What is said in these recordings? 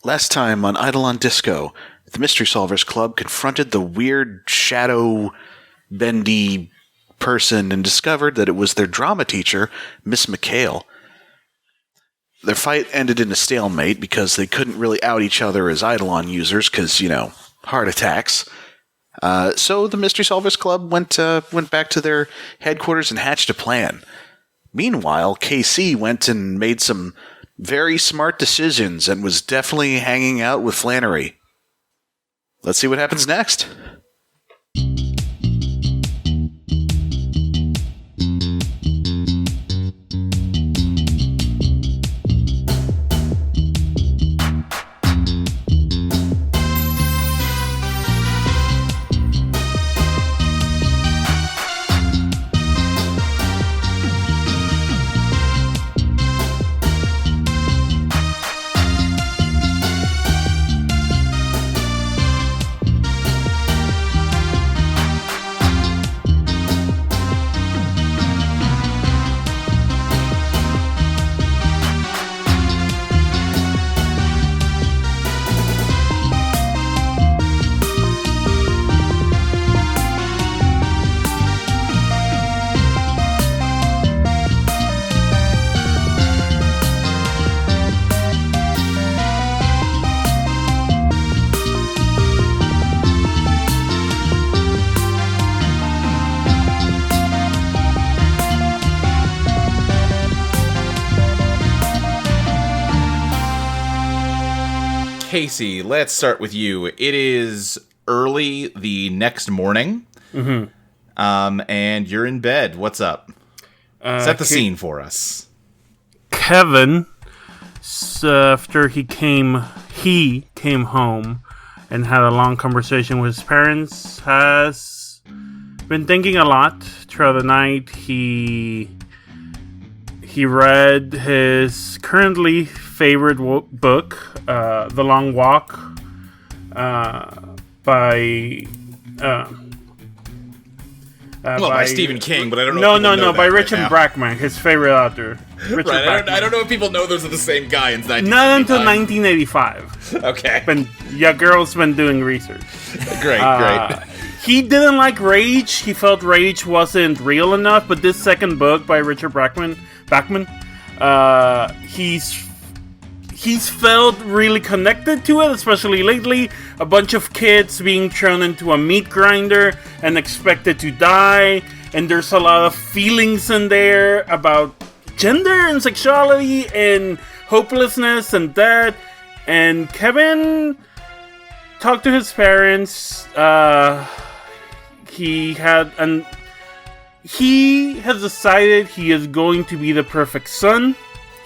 Last time on Eidolon Disco, the Mystery Solvers Club confronted the weird shadow-bendy person and discovered that it was their drama teacher, Miss McHale. Their fight ended in a stalemate because they couldn't really out each other as Eidolon users because, heart attacks. So the Mystery Solvers Club went back to their headquarters and hatched a plan. Meanwhile, KC went and made some very smart decisions and was definitely hanging out with Flannery. Let's see what happens next. Casey, let's start with you. It is early the next morning, and you're in bed. What's up? Set the scene for us. Kevin, after he came home and had a long conversation with his parents, has been thinking a lot throughout the night. He read his currently favorite book, The Long Walk, by Stephen King, but I don't know. No, by Richard Brackman, his favorite author. I don't know if people know those are the same guy in 1985. Not until 1985. Okay. Girl's been doing research. Great. He didn't like Rage. He felt Rage wasn't real enough, but this second book by Richard Brackman, he's felt really connected to it, especially lately. A bunch of kids being thrown into a meat grinder and expected to die, and there's a lot of feelings in there about gender and sexuality and hopelessness and death. And Kevin talked to his parents. He has decided he is going to be the perfect son.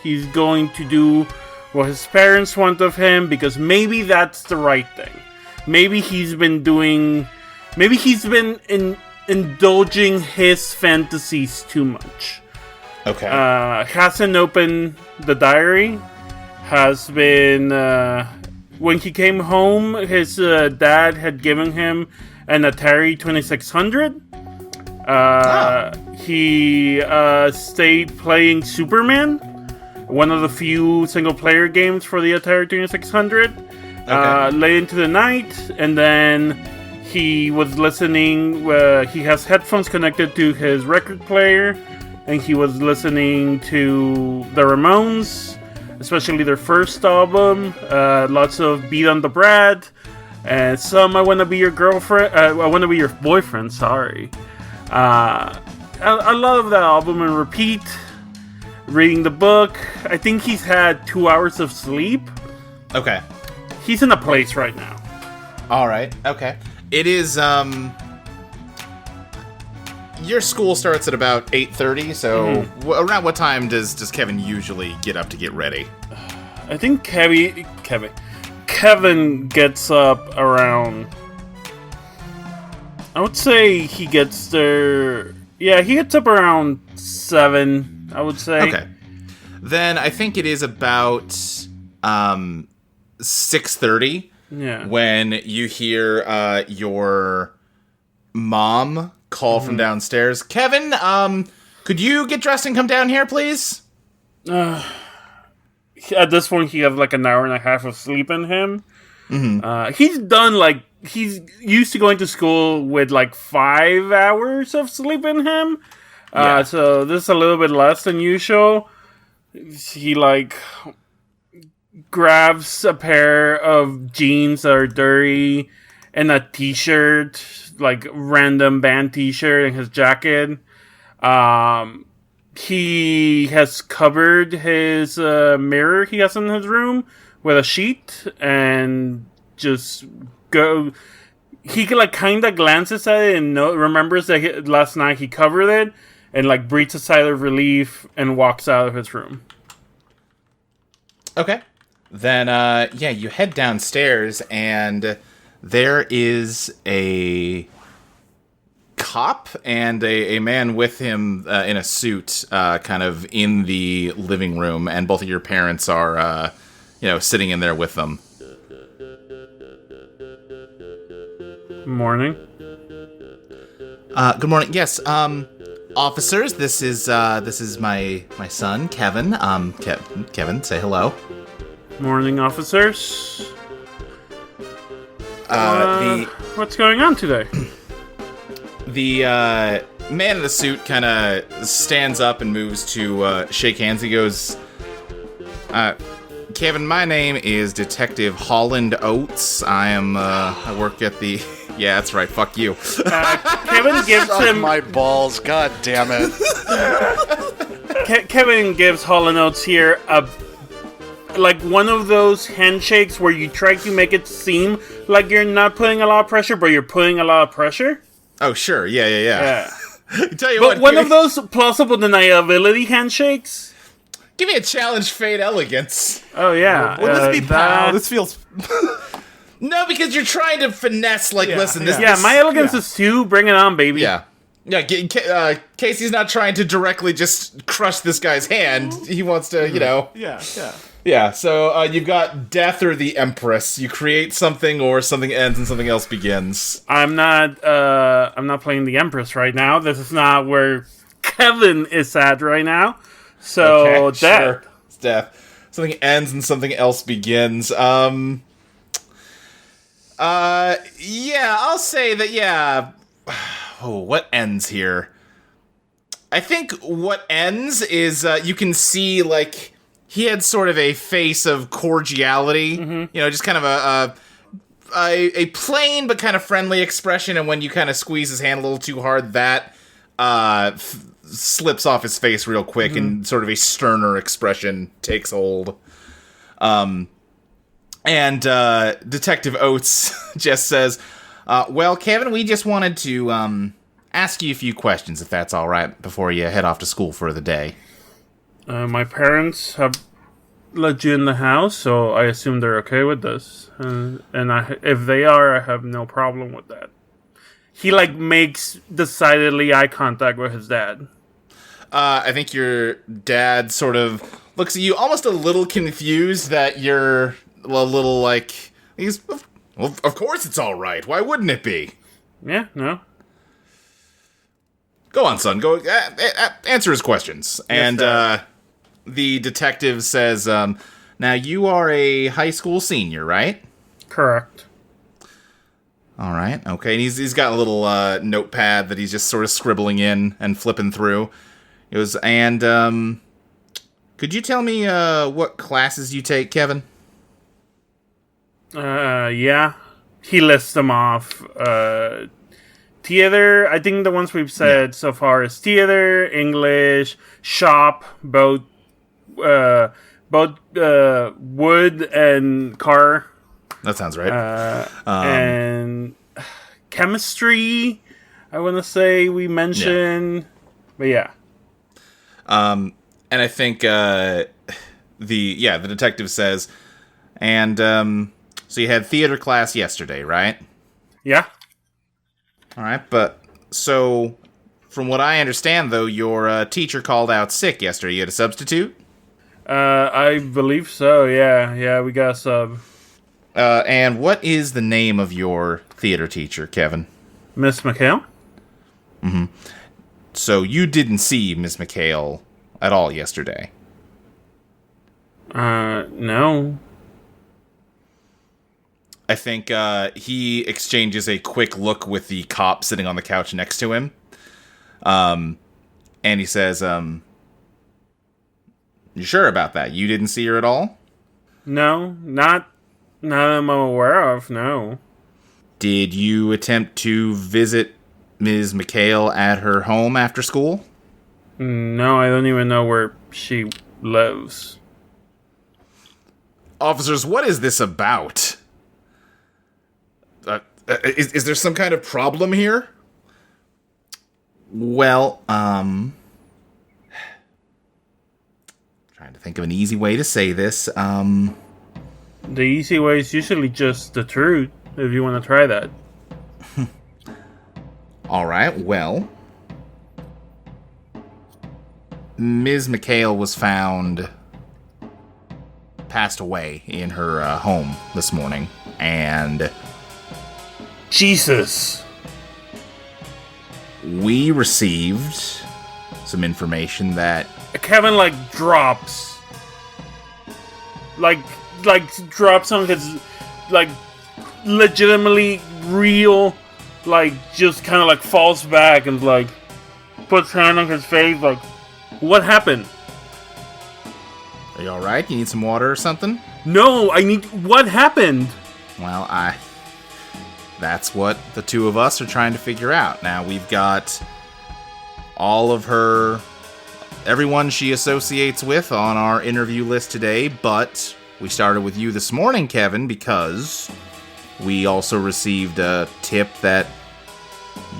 He's going to do what his parents want of him because maybe that's the right thing. Maybe he's been indulging his fantasies too much. Okay. Hasn't opened the diary. Has been when he came home, his dad had given him an Atari 2600. He stayed playing Superman, one of the few single-player games for the Atari 2600, late into the night, and then he was listening. He has headphones connected to his record player, and he was listening to the Ramones, especially their first album, lots of Beat on the Brat, and some I Wanna Be Your Girlfriend, I Wanna Be Your Boyfriend, sorry. A lot of that album in repeat. Reading the book. I think he's had 2 hours of sleep. Okay. He's in a place right now. Alright, okay. It is, your school starts at about 8:30, so around what time does Kevin usually get up to get ready? I think Kevin gets up around... I would say he gets there... Yeah, he gets up around 7, I would say. Okay. Then I think it is about 6:30 when you hear your mom call from downstairs. Kevin, could you get dressed and come down here, please? at this point, he has like an hour and a half of sleep in him. Mm-hmm. He's used to going to school with like 5 hours of sleep in him. So this is a little bit less than usual. He like grabs a pair of jeans that are dirty and a t-shirt, like random band t-shirt, and his jacket. He has covered his mirror he has in his room with a sheet and just go. He like kind of glances at it and remembers that last night he covered it and like breathes a sigh of relief and walks out of his room. Okay. Then, you head downstairs and there is a cop and a man with him in a suit kind of in the living room, and both of your parents are, sitting in there with them. Morning. Good morning. Yes, officers, this is my son, Kevin. Kevin, say hello. Morning, officers. The What's going on today? The man in the suit kind of stands up and moves to shake hands. He goes, Kevin, my name is Detective Holland Oates. I work at the... Yeah, that's right, fuck you. Kevin gives him... my balls, god damn it. Kevin gives Holland Oates here like one of those handshakes where you try to make it seem like you're not putting a lot of pressure, but you're putting a lot of pressure. Oh, sure. Yeah. Tell you but what, one of those plausible deniability handshakes. Give me a challenge fade elegance. Oh, yeah. Would this be pal? This feels... No, because you're trying to finesse, listen. My elegance is 2. Bring it on, baby. Yeah. Yeah, Casey's not trying to directly just crush this guy's hand. He wants to, Yeah. Yeah, so you've got Death or the Empress. You create something, or something ends and something else begins. I'm not playing the Empress right now. This is not where Kevin is at right now. So, okay, Death. Sure. It's Death. Something ends and something else begins. I'll say that, Oh, what ends here? I think what ends is, you can see, he had sort of a face of cordiality, just kind of a plain but kind of friendly expression, and when you kind of squeeze his hand a little too hard, that slips off his face real quick, and sort of a sterner expression takes hold. And Detective Oates just says, well, Kevin, we just wanted to ask you a few questions, if that's all right, before you head off to school for the day. My parents have let you in the house, so I assume they're okay with this. If they are, I have no problem with that. He, makes decidedly eye contact with his dad. I think your dad sort of looks at you almost a little confused that you're a little well, of course it's all right. Why wouldn't it be? Yeah, no. Go on, son. Go answer his questions. Yes, and the detective says, now you are a high school senior, right? Correct. All right. Okay. And he's got a little notepad that he's just sort of scribbling in and flipping through. It was, and could you tell me what classes you take, Kevin? Yeah. He lists them off. Theater, I think the ones we've said so far is theater, English, shop, both wood and car. That sounds right. And chemistry, I want to say we mentioned. But yeah. And I think the detective says, and so you had theater class yesterday, right? Yeah. All right, but so from what I understand, though, your teacher called out sick yesterday. You had a substitute? I believe so, yeah. Yeah, we got a sub. And what is the name of your theater teacher, Kevin? Miss McHale? Mm-hmm. So you didn't see Miss McHale at all yesterday? No. I think he exchanges a quick look with the cop sitting on the couch next to him. And he says, you sure about that? You didn't see her at all? No, not that I'm aware of, no. Did you attempt to visit Ms. McHale at her home after school? No, I don't even know where she lives. Officers, what is this about? Is there some kind of problem here? Well, trying to think of an easy way to say this. The easy way is usually just the truth, if you want to try that. Alright, well. Ms. McHale was found passed away in her home this morning, and Jesus. we received some information that Kevin, drops. Drops on his, legitimately real, just kind of, falls back and, puts hand on his face, what happened? Are you alright? You need some water or something? No, what happened? Well, that's what the two of us are trying to figure out. Now, we've got all of everyone she associates with on our interview list today, but we started with you this morning, Kevin, because we also received a tip that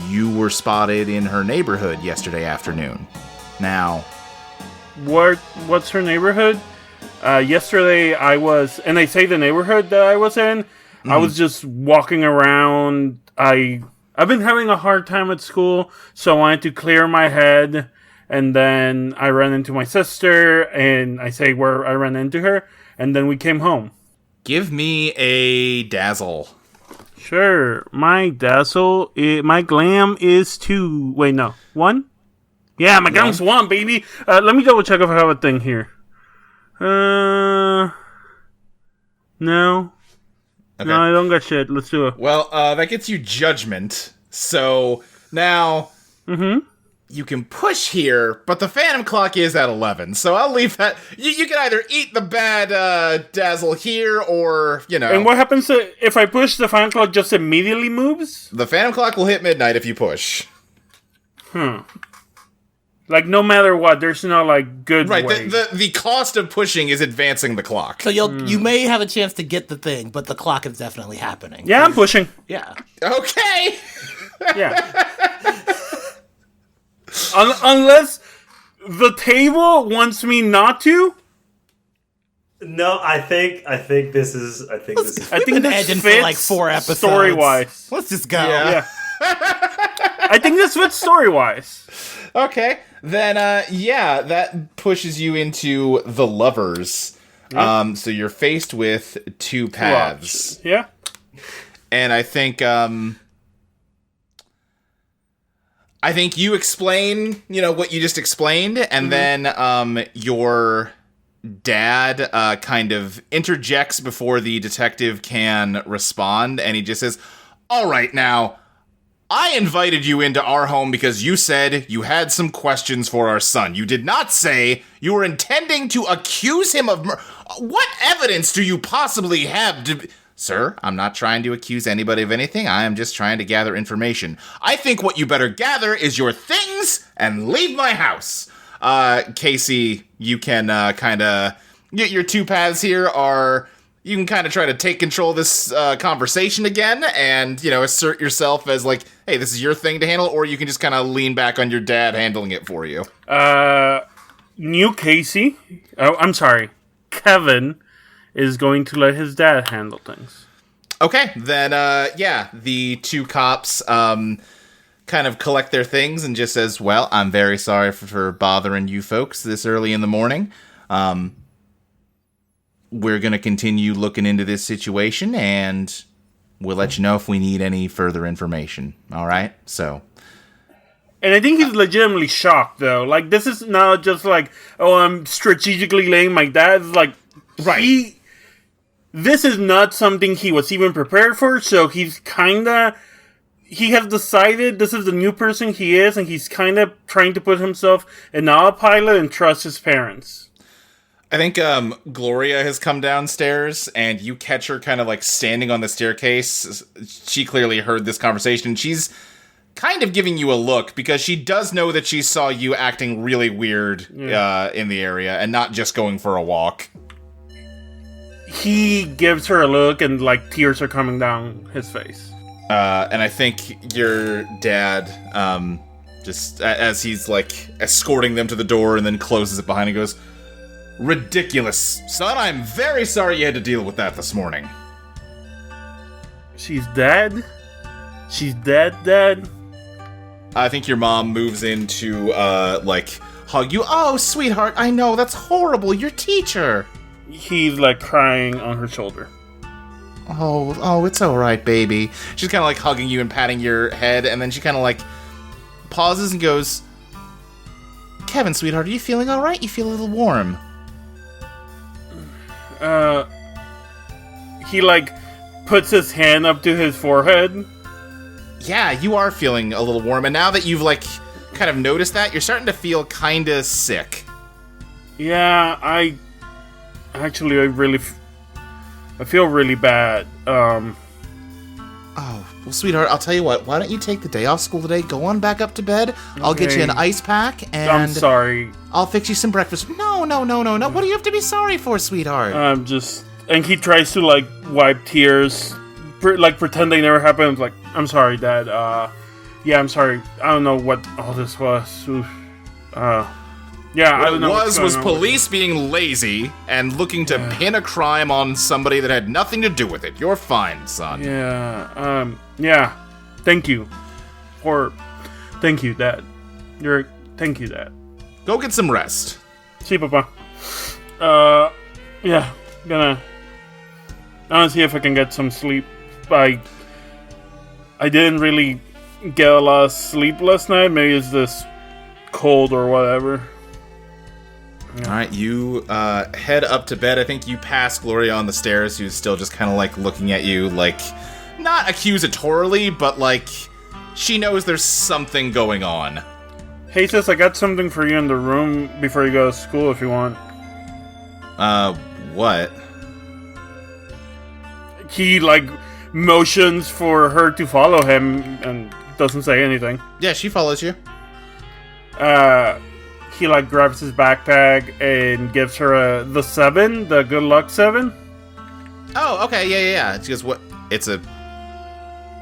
you were spotted in her neighborhood yesterday afternoon. Now, What's her neighborhood? Yesterday I was, and I say the neighborhood that I was in, I was just walking around. I've been having a hard time at school, so I wanted to clear my head, and then I ran into my sister, and I say where I ran into her, and then we came home. give me a dazzle. Sure, my my glam is 2. Wait, no, 1? Yeah, my glam's 1, baby. Let me double check if I have a thing here. No. Okay. No, I don't got shit. Let's do it. Well, that gets you judgment. So now you can push here, but the phantom clock is at 11. So I'll leave that. You can either eat the bad dazzle here, or And what happens if I push? The phantom clock just immediately moves. the phantom clock will hit midnight if you push. No matter what, there's no good Right. way. The cost of pushing is advancing the clock. So you may have a chance to get the thing, but the clock is definitely happening. Yeah, I'm pushing. Yeah. Okay. Yeah. Unless the table wants me not to. No, I think this is. I think been this edging fits for like 4 episodes. story-wise. Let's just go. Yeah. I think this fits story-wise. Okay. Then, that pushes you into the lovers. So you're faced with 2 paths. Yeah. And I think you explain, what you just explained, and then your dad kind of interjects before the detective can respond, and he just says, "All right, now, I invited you into our home because you said you had some questions for our son. You did not say you were intending to accuse him of murder. What evidence do you possibly have to..." "Sir, I'm not trying to accuse anybody of anything. I am just trying to gather information. I think what you better gather is your things and leave my house." Casey, you can kind of... Your 2 paths here are... You can kind of try to take control of this conversation again and, assert yourself as hey, this is your thing to handle, or you can just kind of lean back on your dad handling it for you. New Casey... Oh, I'm sorry. Kevin is going to let his dad handle things. Okay, then, the 2 cops kind of collect their things and just says, "Well, I'm very sorry for bothering you folks this early in the morning. We're going to continue looking into this situation, and we'll let you know if we need any further information." All right? So... And I think he's legitimately shocked, though. This is not just oh, I'm strategically laying my dad. It's Right. This is not something he was even prepared for, so he has decided this is the new person he is, and he's kind of trying to put himself in autopilot and trust his parents. I think Gloria has come downstairs, and you catch her kind of like standing on the staircase. She clearly heard this conversation. She's kind of giving you a look, because she does know that she saw you acting really weird in the area, and not just going for a walk. He gives her a look, and like tears are coming down his face. And I think your dad, just as he's like escorting them to the door and then closes it behind him, goes, "Ridiculous, son, I'm very sorry you had to deal with that this morning." She's dead? She's dead, Dad? I think your mom moves in to, hug you. "Oh, sweetheart, I know, that's horrible, your teacher." He's like crying on her shoulder. Oh, it's alright, baby. She's kind of like hugging you and patting your head, and then she kind of like pauses and goes, "Kevin, sweetheart, are you feeling alright? You feel a little warm." He like puts his hand up to his forehead. Yeah, you are feeling a little warm, and now that you've like kind of noticed that, you're starting to feel kind of sick. Yeah, I feel really bad. Oh, well, sweetheart, I'll tell you what. Why don't you take the day off school today? Go on back up to bed. I'll get you an ice pack, and I'm sorry. I'll fix you some breakfast. No. What do you have to be sorry for, sweetheart? And he tries to like wipe tears, like pretend they never happened. Like, "I'm sorry, Dad. Yeah, I'm sorry. I don't know what all this was. Oof. Yeah, I don't know. What was police being lazy and looking to pin a crime on somebody that had nothing to do with it. You're fine, son." Yeah. Thank you, Dad. Thank you, Dad. Go get some rest. See, Papa. Yeah, I'm gonna see if I can get some sleep. I didn't really get a lot of sleep last night. Maybe it's this cold or whatever. Yeah. All right, you head up to bed. I think you pass Gloria on the stairs, who's still just kind of like looking at you, like not accusatorily, but like she knows there's something going on. Hey, sis, I got something for you in the room before you go to school if you want. What? He like motions for her to follow him and doesn't say anything. Yeah, she follows you. He like grabs his backpack and gives her the 7, the good luck 7. Oh, okay, yeah. She goes, "What? It's a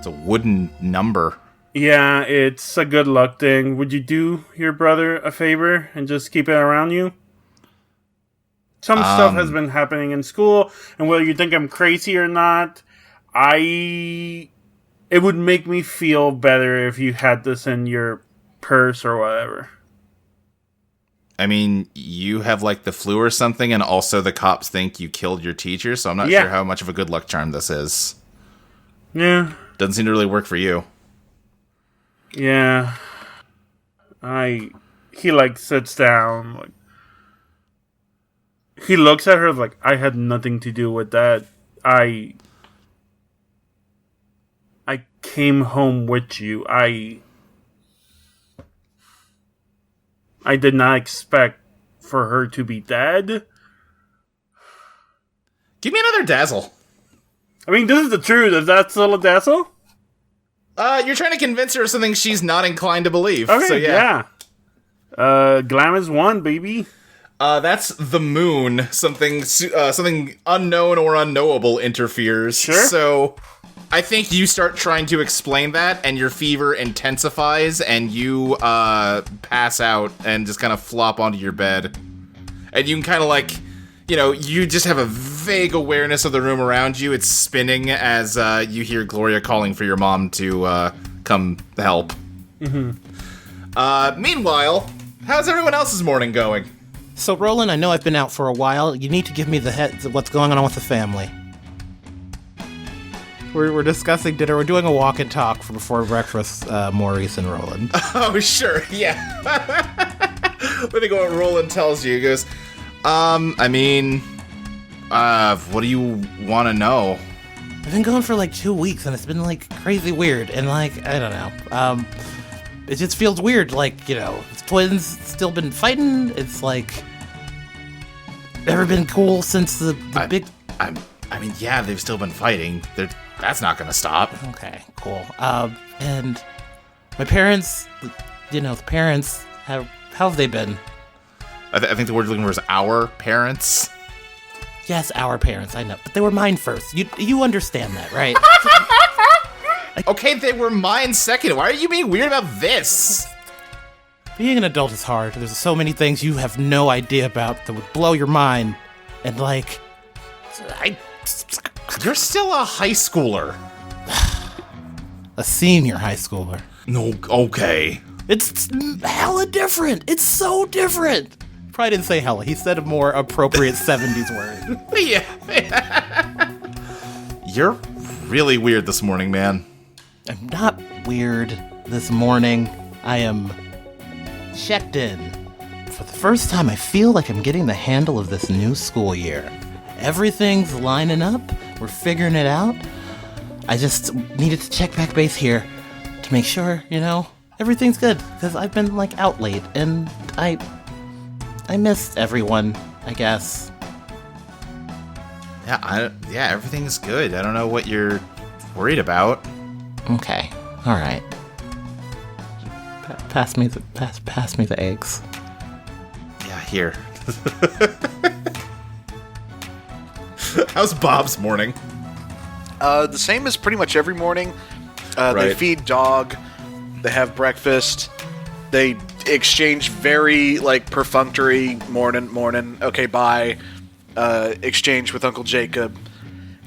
wooden number." Yeah, it's a good luck thing. Would you do your brother a favor and just keep it around you? Some stuff has been happening in school, and whether you think I'm crazy or not, it would make me feel better if you had this in your purse or whatever. I mean, you have like the flu or something, and also the cops think you killed your teacher, so I'm not sure how much of a good luck charm this is. Yeah. Doesn't seem to really work for you. Yeah. He like sits down, like he looks at her like, "I had nothing to do with that. I came home with you. I did not expect for her to be dead." Give me another dazzle. I mean, this is the truth. Is that still a dazzle? You're trying to convince her of something she's not inclined to believe. Okay, so yeah. Glam is 1, baby. That's the moon. Something unknown or unknowable interferes. Sure. So I think you start trying to explain that, and your fever intensifies, and you pass out and just kind of flop onto your bed. And you can kind of like, you just have a vague awareness of the room around you. It's spinning as you hear Gloria calling for your mom to come help. Mm-hmm. Meanwhile, how's everyone else's morning going? So, Roland, I know I've been out for a while. You need to give me the heads of what's going on with the family. We're discussing dinner. We're doing a walk and talk for before breakfast, Maurice and Roland. Oh, sure, yeah. Let me go what Roland tells you. He goes, I mean, What do you want to know? I've been going for like 2 weeks, and it's been like crazy weird, and like I don't know. It just feels weird. Like the twins still been fighting. It's like never been cool since the big. I mean, yeah, they've still been fighting. That's not gonna stop. Okay, cool. And my parents, the parents, how have they been? I think the word you're looking for is our parents. Yes, our parents, I know. But they were mine first. You understand that, right? Okay, they were mine second. Why are you being weird about this? Being an adult is hard. There's so many things you have no idea about that would blow your mind. And You're still a high schooler. a senior high schooler. No, okay. It's hella different. It's so different. Probably didn't say hella. He said a more appropriate 70s word. Yeah. You're really weird this morning, man. I'm not weird this morning. I am checked in. For the first time, I feel like I'm getting the handle of this new school year. Everything's lining up. We're figuring it out. I just needed to check back base here to make sure, everything's good. Because I've been, out late, and I missed everyone, I guess. Yeah, everything's good. I don't know what you're worried about. Okay, all right. Pass me the eggs. Yeah, here. How's Bob's morning? The same as pretty much every morning. They Right. feed dog. They have breakfast. They exchange very perfunctory morning. Okay, bye. Exchange with Uncle Jacob,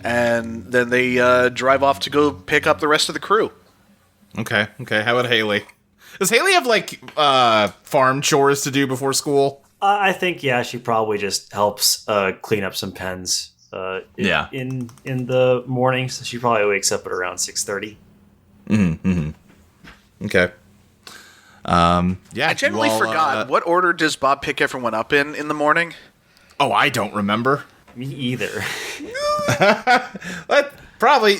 and then they drive off to go pick up the rest of the crew. Okay. How about Haley? Does Haley have farm chores to do before school? I think she probably just helps clean up some pens. In the mornings, so she probably wakes up at around 6:30. Okay. I generally forgot. What order does Bob pick everyone up in the morning? Oh, I don't remember. Me either. Probably.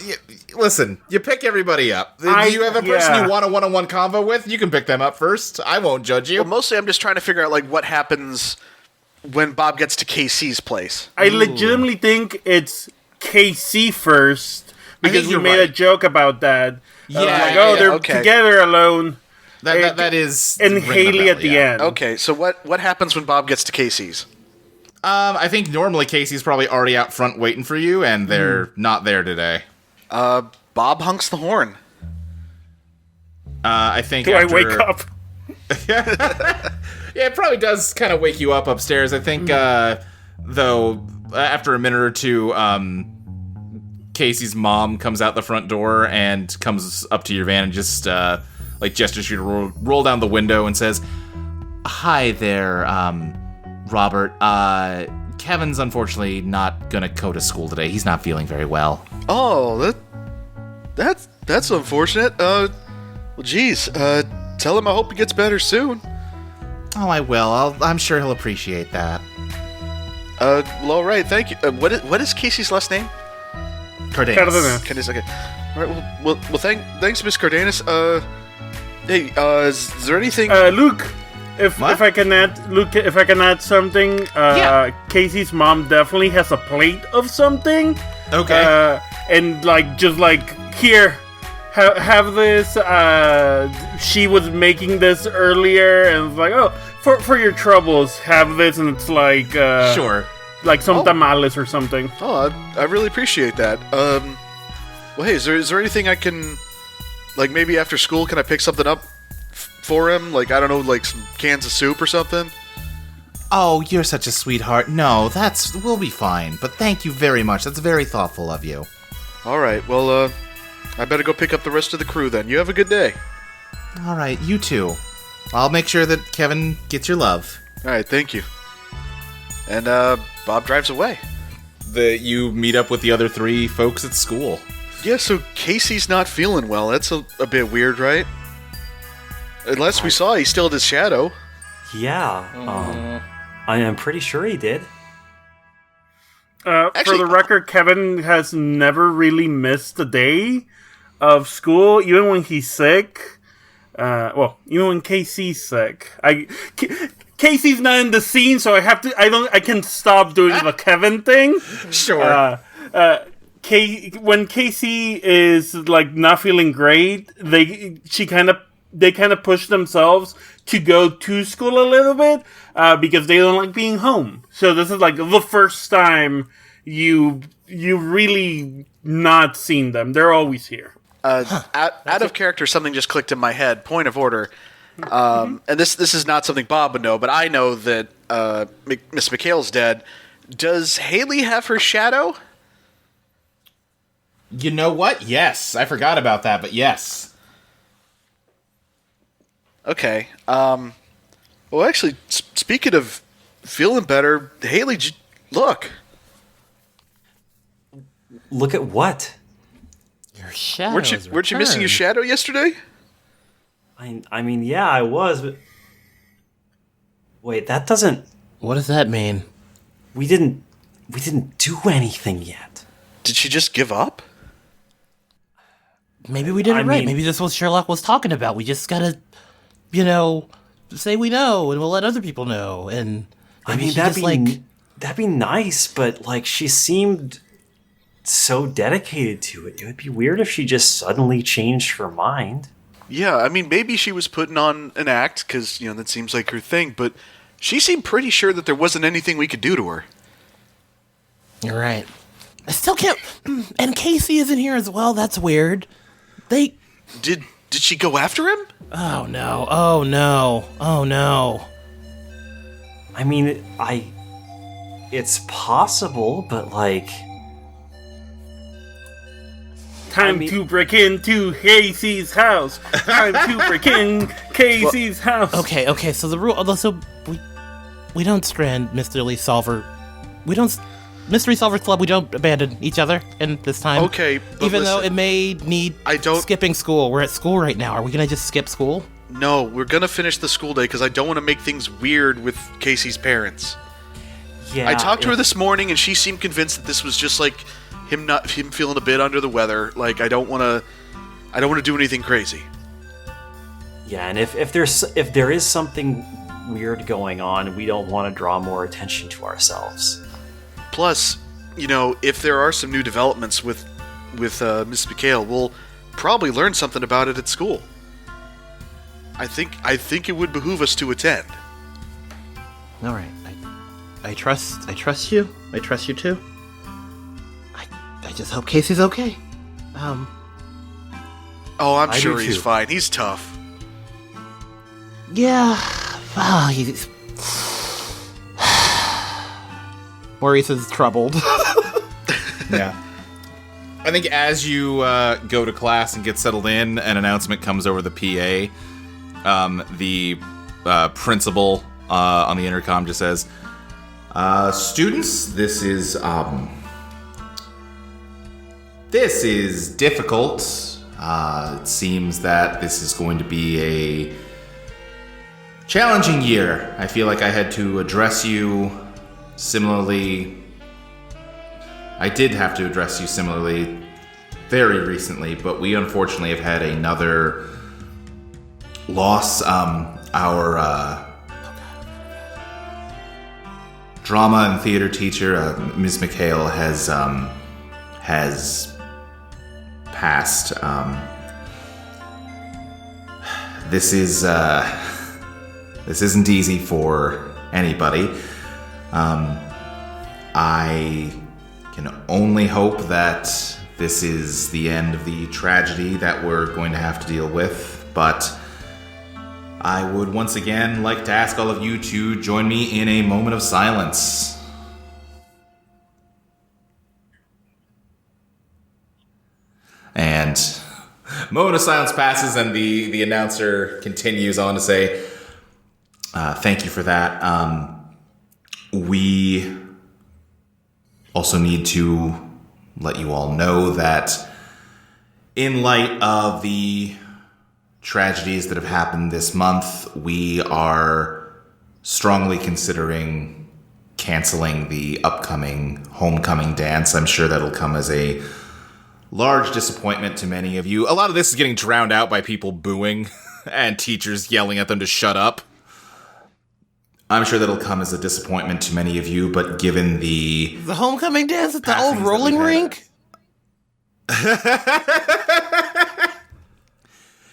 Listen, you pick everybody up. Do you have a person you want a one-on-one convo with? You can pick them up first. I won't judge you. Well, mostly I'm just trying to figure out what happens when Bob gets to KC's place. I legitimately think it's KC first because we you're made right. a joke about that. Yeah, they're okay. together alone. That is And ringing a Haley bell, at the yeah. end. Okay, so what happens when Bob gets to KC's? I think normally Casey's probably already out front waiting for you, and they're not there today. Bob hunks the horn. I think. Do I wake up? Yeah, it probably does kind of wake you up upstairs. I think, though, after a minute or two, Casey's mom comes out the front door and comes up to your van and just gestures you to roll down the window and says, "Hi there, Robert. Kevin's unfortunately not gonna go to school today. He's not feeling very well." Oh, that's unfortunate. Well, geez. Tell him I hope he gets better soon. Oh, I will. I'm sure he'll appreciate that. Well, all right. Thank you. What is Casey's last name? Cardenas. Cardenas. Okay. All right. Well. Thanks, Miss Cardenas. Hey. Is there anything? Luke, if I can add something, Casey's mom definitely has a plate of something. Okay. And here, have this. She was making this earlier, and it's for your troubles, have this, and it's Sure. Some tamales or something. Oh, I really appreciate that. Well, hey, is there anything I can, maybe after school, can I pick something up for him? I don't know, some cans of soup or something? Oh, you're such a sweetheart. No, we'll be fine. But thank you very much. That's very thoughtful of you. All right, well, I better go pick up the rest of the crew then. You have a good day. All right, you too. I'll make sure that Kevin gets your love. All right, thank you. And, Bob drives away. You meet up with the other three folks at school. Yeah, so Casey's not feeling well. That's a bit weird, right? Unless we saw he still had his shadow. Yeah. I am pretty sure he did. For the record, Kevin has never really missed a day of school, even when he's sick. Even when Casey's sick. Casey's not in the scene, so I can stop doing the Kevin thing. Sure. When Casey is like not feeling great, they kind of push themselves to go to school a little bit because they don't like being home. So this is like the first time you really not seen them. They're always here. Out of character, something just clicked in my head. Point of order. And this is not something Bob would know, but I know that Miss McHale's dead. Does Haley have her shadow? You know what? Yes. I forgot about that, but yes. Okay. Well, actually, speaking of feeling better, Haley, look. Look at what? Your shadow. Weren't you missing your shadow yesterday? I mean, yeah, I was, but wait, that doesn't. What does that mean? We didn't do anything yet. Did she just give up? Maybe we did it right. Maybe this is what Sherlock was talking about. We just gotta, say we know, and we'll let other people know. And that'd be nice, but like she seemed so dedicated to it. It would be weird if she just suddenly changed her mind. Yeah, I mean, maybe she was putting on an act, because, that seems like her thing, but she seemed pretty sure that there wasn't anything we could do to her. You're right. I still can't... And Casey isn't here as well, that's weird. Did she go after him? Oh, no. Oh, no. Oh, no. I mean, it's possible, but like... Time to break into Casey's house. Time to break in Casey's house. Okay. So the rule. So we don't strand Mystery Solver. Mystery Solver Club. We don't abandon each other in this time. Okay, but even though it may need skipping school. We're at school right now. Are we gonna just skip school? No, we're gonna finish the school day because I don't want to make things weird with Casey's parents. Yeah. I talked to her this morning, and she seemed convinced that this was just like him feeling a bit under the weather. Like, I don't want to do anything crazy. Yeah, and if there is something weird going on, we don't want to draw more attention to ourselves. Plus, if there are some new developments with Miss McHale, we'll probably learn something about it at school. I think it would behoove us to attend. All right. I trust you. I trust you too. I just hope Casey's okay. Oh, I'm sure he's too. fine. He's tough. Yeah. He's... Maurice is troubled. Yeah. I think as you go to class and get settled in, an announcement comes over the PA. The principal on the intercom just says, students, this is difficult. It seems that this is going to be a challenging year. I feel like I had to address you similarly. I did have to address you similarly very recently, but we unfortunately have had another loss. Our drama and theater teacher, Ms. McHale, has passed. This isn't easy for anybody. I can only hope that this is the end of the tragedy that we're going to have to deal with, but I would once again like to ask all of you to join me in a moment of silence. And moment of silence passes, and the announcer continues on to say, thank you for that. We also need to let you all know that in light of the tragedies that have happened this month, we are strongly considering canceling the upcoming homecoming dance. I'm sure that'll come as a large disappointment to many of you. A lot of this is getting drowned out by people booing and teachers yelling at them to shut up. I'm sure that'll come as a disappointment to many of you, but given the homecoming dance at the old rolling rink?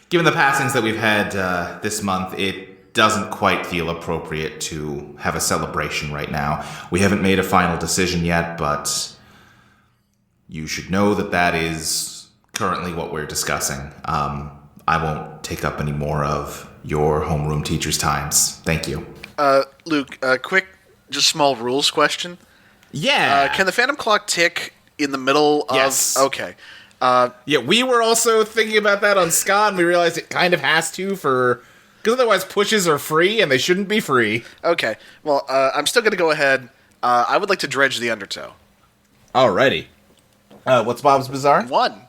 Given the passings that we've had this month, it doesn't quite feel appropriate to have a celebration right now. We haven't made a final decision yet, but you should know that that is currently what we're discussing. I won't take up any more of your homeroom teacher's times. Thank you. Luke, quick, just small rules question. Yeah. Can the Phantom Clock tick in the middle of... Yes. Okay. Yeah, we were also thinking about that on Scott, and we realized it kind of has to for... Because otherwise pushes are free, and they shouldn't be free. Okay. Well, I'm still going to go ahead. I would like to dredge the undertow. Alrighty. What's Bob's Bizarre? 1.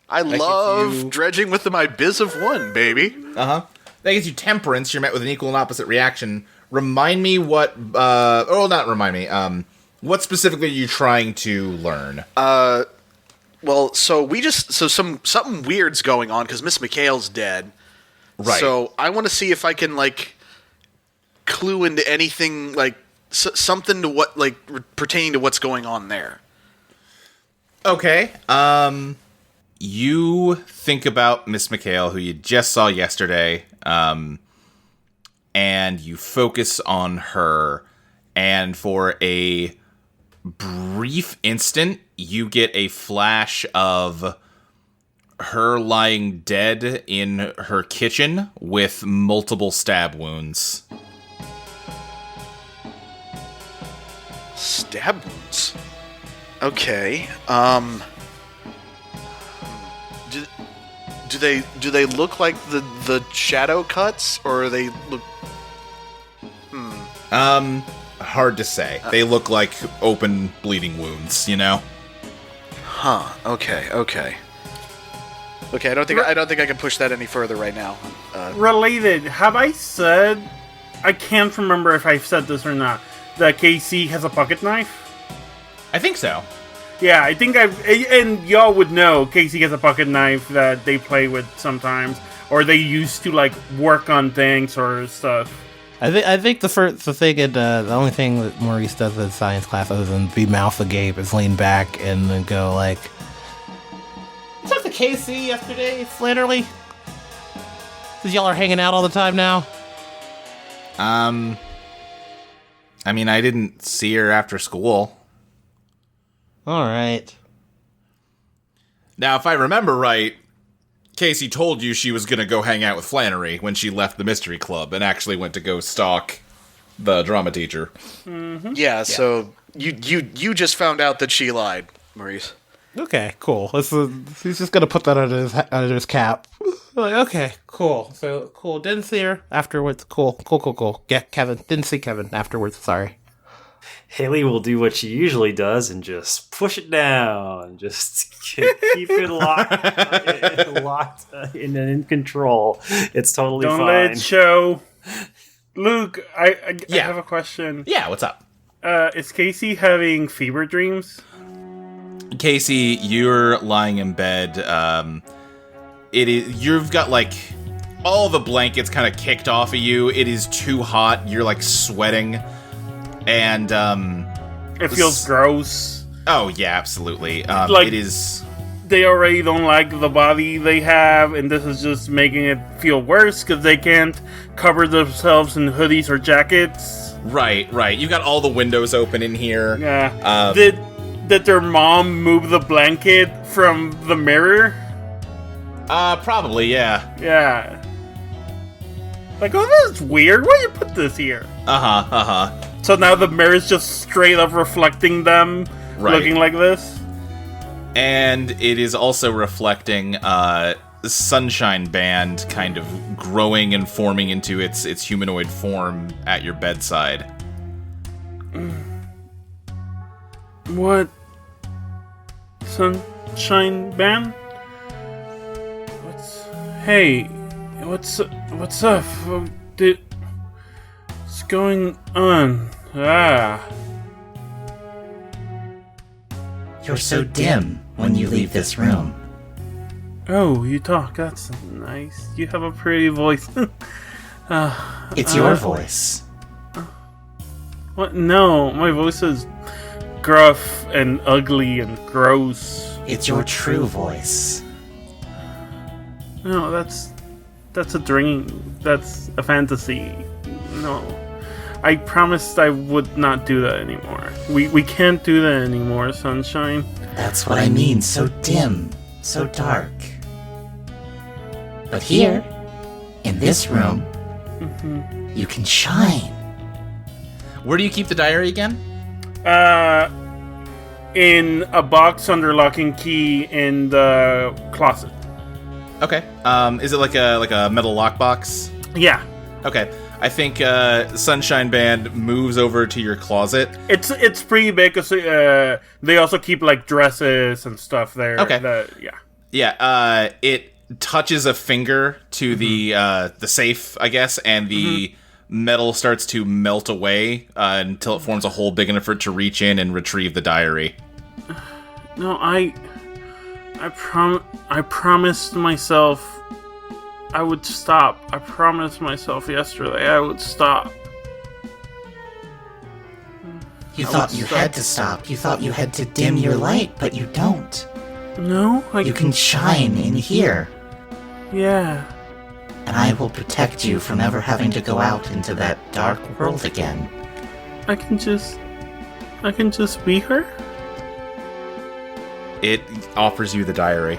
I love you- dredging with my biz of 1, baby. Uh-huh. That gives you Temperance. You're met with an equal and opposite reaction. Remind me what... not remind me. What specifically are you trying to learn? Well, so something weird's going on because Miss McHale's dead. Right. So I want to see if I can clue into anything something to what pertaining to what's going on there. Okay. You think about Miss McHale, who you just saw yesterday, and you focus on her, and for a brief instant, you get a flash of her lying dead in her kitchen with multiple stab wounds. Stab wounds. Okay. Do they look like the shadow cuts, or they look? Hard to say. They look like open bleeding wounds, you know? Huh. Okay. I don't think I can push that any further right now. Related, have I said... I can't remember if I've said this or not, that KC has a pocket knife? I think so. Yeah, I think and y'all would know Casey has a pocket knife that they play with sometimes, or they used to work on things or stuff. I think the only thing that Maurice does in science class other than be mouth agape is lean back and then go like, "You talked to Casey yesterday, Flannery? Because y'all are hanging out all the time now." I mean, I didn't see her after school. All right. Now, if I remember right, Casey told you she was going to go hang out with Flannery when she left the mystery club and actually went to go stalk the drama teacher. Mm-hmm. Yeah, so you just found out that she lied, Maurice. Okay, cool. He's just gonna put that under his cap. Okay, cool. So cool. Didn't see her afterwards. Cool. Yeah, Kevin. Didn't see Kevin afterwards. Sorry. Haley will do what she usually does and just push it down, just keep it locked and in control. It's totally Don't fine. let it show. Luke, I have a question. Yeah, what's up? Is Casey having fever dreams? Casey, you're lying in bed. You've got all the blankets kind of kicked off of you. It is too hot. You're sweating. And, It feels gross. Oh, yeah, absolutely. It is... They already don't like the body they have, and this is just making it feel worse, because they can't cover themselves in hoodies or jackets. Right. You got all the windows open in here. Yeah. Did their mom move the blanket from the mirror? Probably, yeah. Yeah. Oh, this is weird. Why you put this here? Uh-huh. So now the mirror's just straight up reflecting them, looking like this? And it is also reflecting Sunshine Band kind of growing and forming into its humanoid form at your bedside. What? Sunshine Band? What's up? What's going on? Ah. You're so dim when you leave this room. Oh, you talk. That's nice. You have a pretty voice. It's your voice. What? No, my voice is gruff and ugly and gross. It's your true voice. No, that's a dream. That's a fantasy. No. I promised I would not do that anymore. We can't do that anymore, Sunshine. That's what I mean, so dim, so dark. But here, in this room, you can shine. Where do you keep the diary again? In a box under lock and key in the closet. Okay. Is it like a metal lockbox? Yeah. Okay. I think Sunshine Band moves over to your closet. It's pretty big because they also keep like dresses and stuff there. Okay. Yeah. Yeah. It touches a finger to the safe, I guess, and the metal starts to melt away until it forms a hole big enough for it to reach in and retrieve the diary. No, I promised myself I would stop. I promised myself yesterday I would stop. You thought you had to stop. You thought you had to dim your light, but you don't. No, You can shine in here, Yeah. and I will protect you from ever having to go out into that dark world again. I can just be her. It offers you the diary.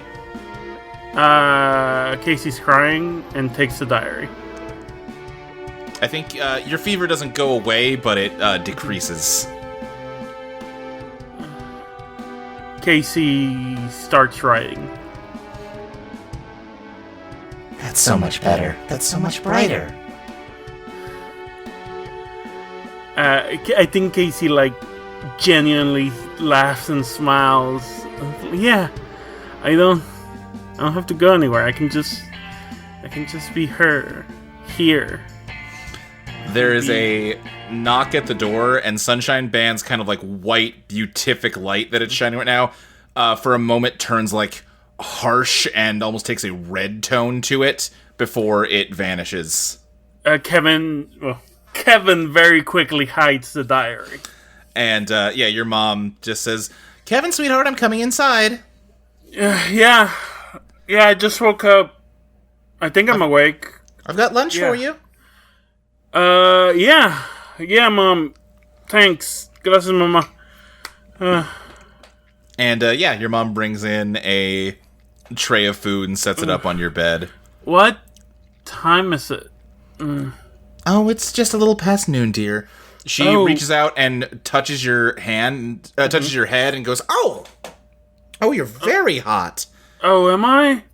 Casey's crying and takes the diary. I think your fever doesn't go away, but it decreases. Casey starts writing. That's so much better. That's so much brighter. I think Casey like genuinely laughs and smiles. Yeah, I don't have to go anywhere. I can just be her here. There is a knock at the door, and Sunshine Band's kind of like white, beatific light that it's shining right now, for a moment turns like harsh and almost takes a red tone to it before it vanishes. Kevin very quickly hides the diary. And your mom just says, "Kevin, sweetheart, I'm coming inside." Yeah, I just woke up. I think I'm awake. I've got lunch for you. Yeah, Mom. Thanks. Gracias, Mama. And your mom brings in a tray of food and sets it up on your bed. What time is it? Oh, it's just a little past noon, dear. She reaches out and touches your hand, touches your head, and goes, "Oh, you're very hot." Oh, am I?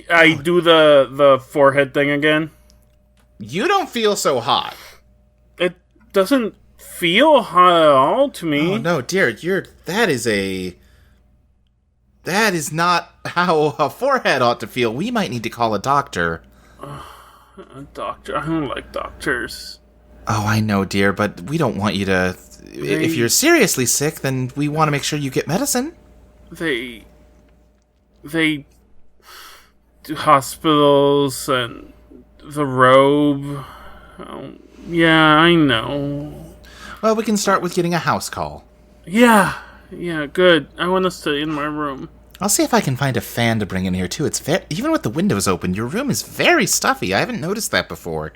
I do the forehead thing again. You don't feel so hot. It doesn't feel hot at all to me. Oh no, dear, that is not how a forehead ought to feel. We might need to call a doctor. A doctor? I don't like doctors. Oh, I know, dear, but we don't want you to... If you're seriously sick, then we want to make sure you get medicine. They do hospitals and the robe. Oh, yeah, I know. Well, we can start with getting a house call. Yeah, good. I want to stay in my room. I'll see if I can find a fan to bring in here, too. It's even with the windows open, your room is very stuffy. I haven't noticed that before.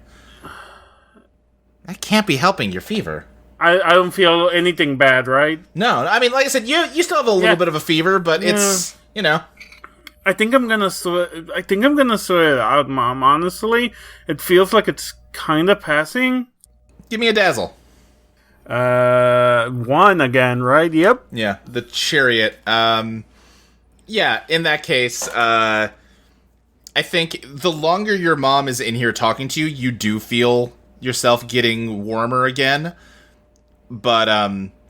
That can't be helping your fever. I don't feel anything bad, right? No, I mean, like I said, you still have a little bit of a fever, but it's, I think I'm gonna sort it out, Mom. Honestly, it feels like it's kind of passing. Give me a dazzle. 1 again, right? Yep. Yeah, the chariot. In that case, I think the longer your mom is in here talking to you, you do feel yourself getting warmer again. But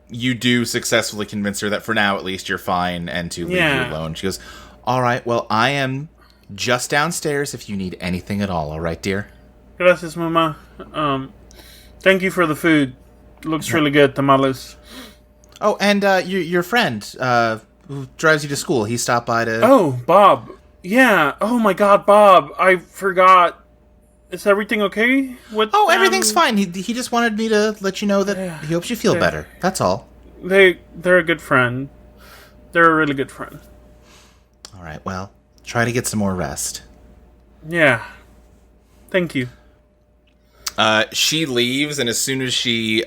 you do successfully convince her that for now, at least, you're fine and to leave you alone. She goes, "All right, well, I am just downstairs if you need anything at all right, dear?" Gracias, Mama. Thank you for the food. Looks really good, tamales. Oh, and your friend who drives you to school, he stopped by to... Oh, Bob. Yeah. Oh my God, Bob. I forgot. Is everything okay with Oh, everything's fine. He just wanted me to let you know that he hopes you feel better. That's all. They're a good friend. They're a really good friend. All right, well, try to get some more rest. Yeah. Thank you. She leaves, and as soon as she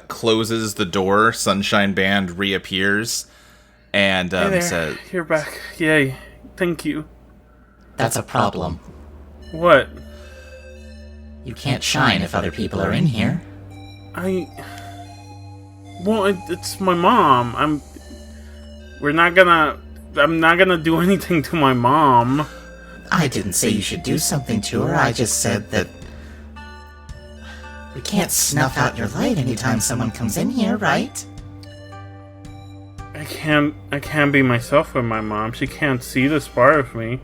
closes the door, Sunshine Band reappears and Hey there. says, You're back. Yay. Thank you. That's a problem. What? You can't shine if other people are in here. Well, it's my mom. I'm not gonna do anything to my mom. I didn't say you should do something to her. I just said that we can't snuff out your light anytime someone comes in here, right? I can't be myself with my mom. She can't see this part of me.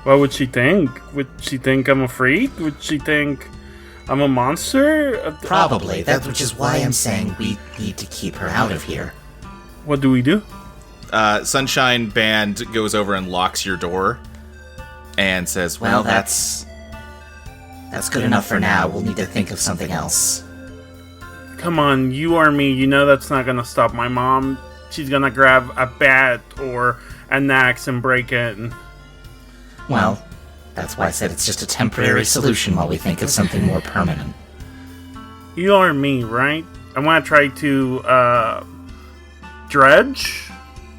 What would she think? Would she think I'm a freak? Would she think I'm a monster? Probably. That's which is why I'm saying we need to keep her out of here. What do we do? Sunshine Band goes over and locks your door and says, Well, that's good enough for now. We'll need to think of something else. Come on, you or me, you know that's not gonna stop my mom. She's gonna grab a bat or an axe and break it. Well, that's why I said it's just a temporary solution while we think of something more permanent. You or me, right? I wanna try to, dredge?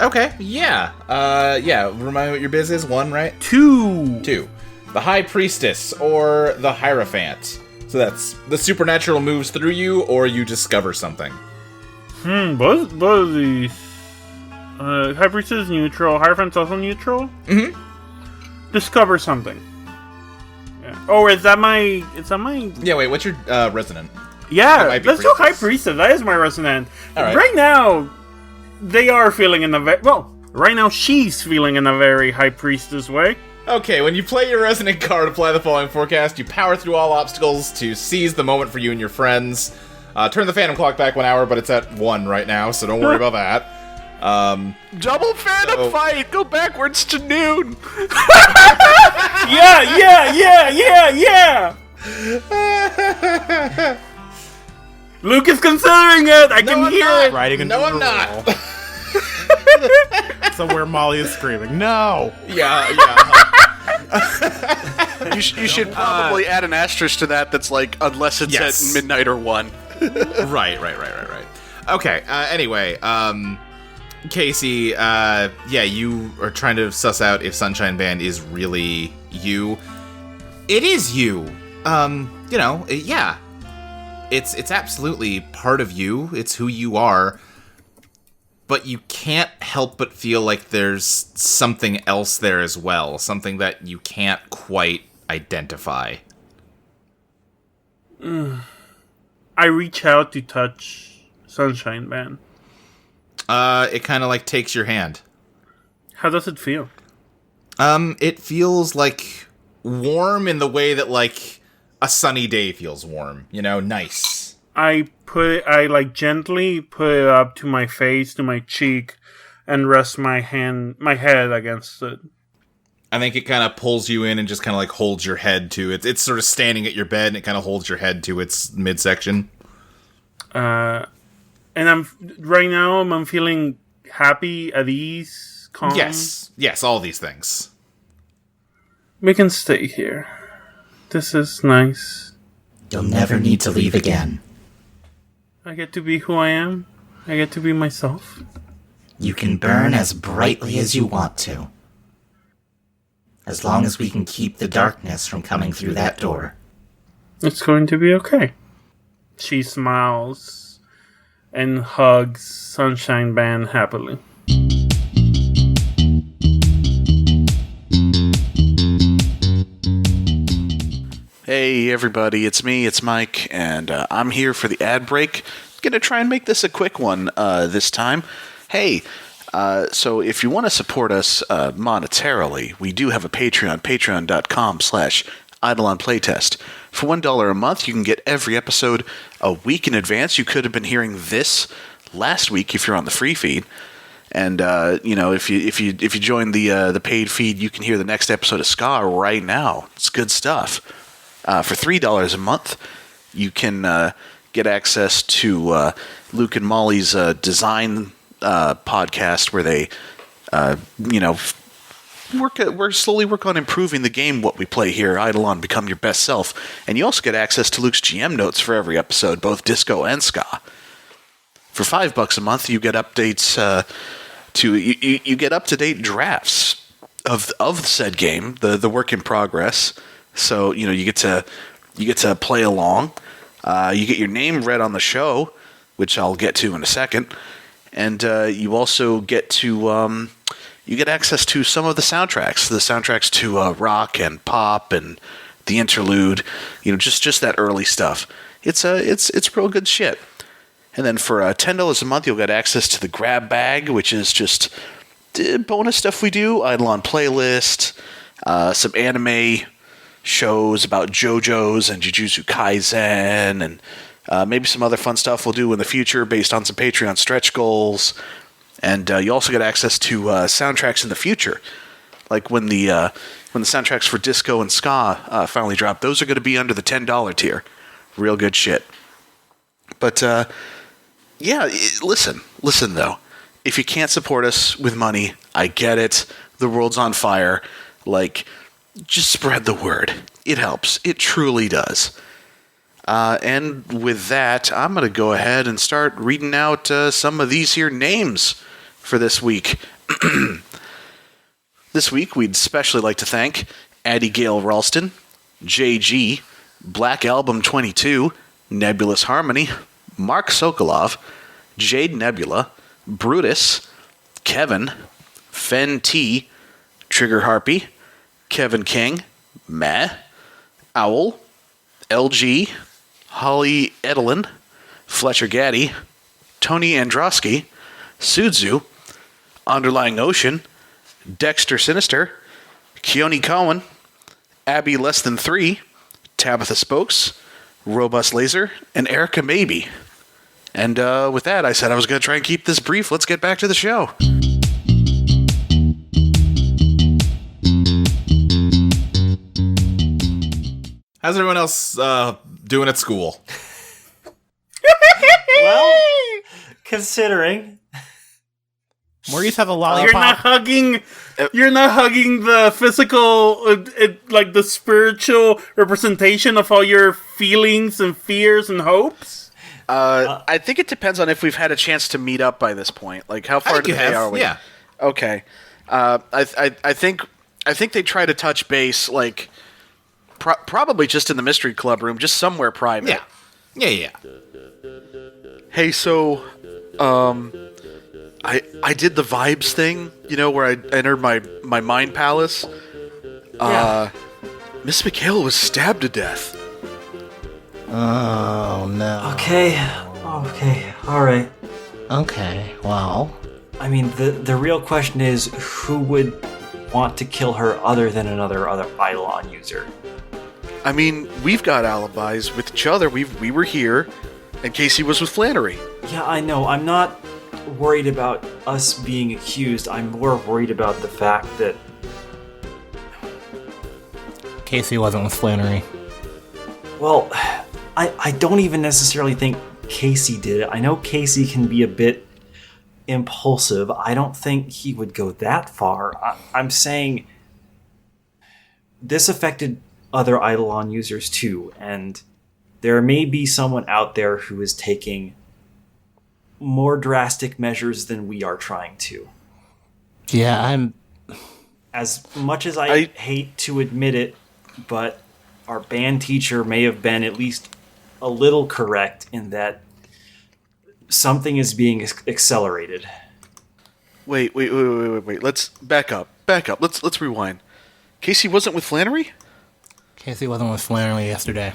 Okay, yeah. Remind me what your biz is. 1, right? 2. 2. The High Priestess, or the Hierophant. So that's the supernatural moves through you, or you discover something. Both of these. High Priestess is neutral. Hierophant's also neutral? Mm-hmm. Discover something. Yeah. Oh, is that my... Yeah, wait, what's your resonant? Yeah, That might be let's do High Priestess. Priestess. That is my resonant. All right. Right now, they are feeling in a very... Well, right now she's feeling in a very High Priestess way. Okay, when you play your resonant card, apply the following forecast. You power through all obstacles to seize the moment for you and your friends. Turn the Phantom Clock back 1 hour, but it's at 1 right now, so don't worry about that. Double Phantom fight! Go backwards to noon! Yeah! Luke is considering it! I can hear it! Riding into I'm the not. roll. Somewhere Molly is screaming, no! Yeah. You should probably add an asterisk to that that's like, unless it's Yes. at midnight or 1. Right. Okay, anyway, Casey, you are trying to suss out if Sunshine Band is really you. It is you. Yeah. It's absolutely part of you. It's who you are. But you can't help but feel like there's something else there as well. Something that you can't quite identify. I reach out to touch Sunshine Band. It kind of like takes your hand. How does it feel? It feels like warm in the way that like a sunny day feels warm. Nice. I gently put it up to my face, to my cheek, and rest my head against it. I think it kind of pulls you in and just kind of like holds your head to it. It's sort of standing at your bed and it kind of holds your head to its midsection. And I'm feeling happy, at ease, calm. Yes, all these things. We can stay here. This is nice. You'll never need to leave again. I get to be who I am. I get to be myself. You can burn as brightly as you want to. As long as we can keep the darkness from coming through that door. It's going to be okay. She smiles and hugs Sunshine Band happily. Hey everybody, it's me, it's Mike, and I'm here for the ad break. Gonna try and make this a quick one this time. Hey, so if you want to support us monetarily, we do have a Patreon, patreon.com/ Eidolon playtest. For $1 a month, you can get every episode a week in advance. You could have been hearing this last week if you're on the free feed. And if you join the paid feed, you can hear the next episode of Ska right now. It's good stuff. For $3 a month, you can get access to Luke and Molly's design podcast, where they slowly work on improving the game. What we play here, Eidolon, Become Your Best Self, and you also get access to Luke's GM notes for every episode, both disco and ska. For $5 a month, you get updates you get up-to-date drafts of said game, the work in progress. So you get to play along. You get your name read on the show, which I'll get to in a second, and you also get to you get access to some of the soundtracks to rock and pop and the interlude. Just that early stuff. It's real good shit. And then for $10 a month, you'll get access to the Grab Bag, which is just bonus stuff we do. Eidolon playlist, some anime shows about JoJo's and Jujutsu Kaisen, and maybe some other fun stuff we'll do in the future based on some Patreon stretch goals. And you also get access to soundtracks in the future, like when the soundtracks for disco and ska finally drop. Those are going to be under the $10 tier. Real good shit. But listen though. If you can't support us with money, I get it. The world's on fire. Just spread the word. It helps. It truly does. And with that, I'm going to go ahead and start reading out some of these here names for this week. This week, we'd especially like to thank Addie Gale Ralston, JG, Black Album 22, Nebulous Harmony, Mark Sokolov, Jade Nebula, Brutus, Kevin, Fen T, Trigger Harpy, Kevin King, Meh, Owl, LG, Holly Eidolon, Fletcher Gaddy, Tony Androsky, Sudzu, Underlying Ocean, Dexter Sinister, Keone Cohen, Abby Less Than 3, Tabitha Spokes, Robust Laser, and Erica Maybe. And with that, I said I was going to try and keep this brief. Let's get back to the show. How's everyone else doing at school? Well, considering. Maurice has a lollipop. You're not hugging the physical, like the spiritual representation of all your feelings and fears and hopes. I think it depends on if we've had a chance to meet up by this point. How far today are we? Yeah. Okay. I think they try to touch base, probably just in the Mystery Club room, just somewhere private. Yeah. Hey, so, I did the vibes thing, where I entered my mind palace. Miss McHale was stabbed to death. Oh, no. Okay, alright. Okay, well. I mean, the real question is, who would want to kill her other than another Eidolon user? I mean, we've got alibis with each other. We were here, and Casey was with Flannery. Yeah, I know. I'm not worried about us being accused. I'm more worried about the fact that... Casey wasn't with Flannery. Well, I don't even necessarily think Casey did it. I know Casey can be a bit impulsive. I don't think he would go that far. I'm saying this affected other Eidolon users too, and there may be someone out there who is taking more drastic measures than we are trying to. Yeah, As much as I hate to admit it, but our band teacher may have been at least a little correct in that something is being accelerated. Wait. Let's back up. Let's rewind. Casey wasn't with Flannery? Casey wasn't with Flannery yesterday.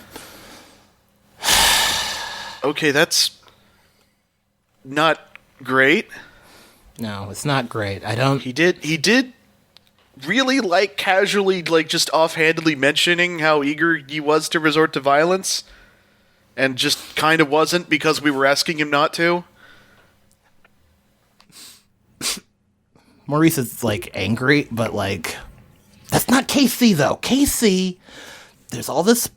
Okay, that's not great. No, it's not great. I don't... He did really like casually, like just offhandedly mentioning how eager he was to resort to violence, and just kind of wasn't because we were asking him not to? Maurice is, like, angry, but, like, that's not KC, though. KC, there's all this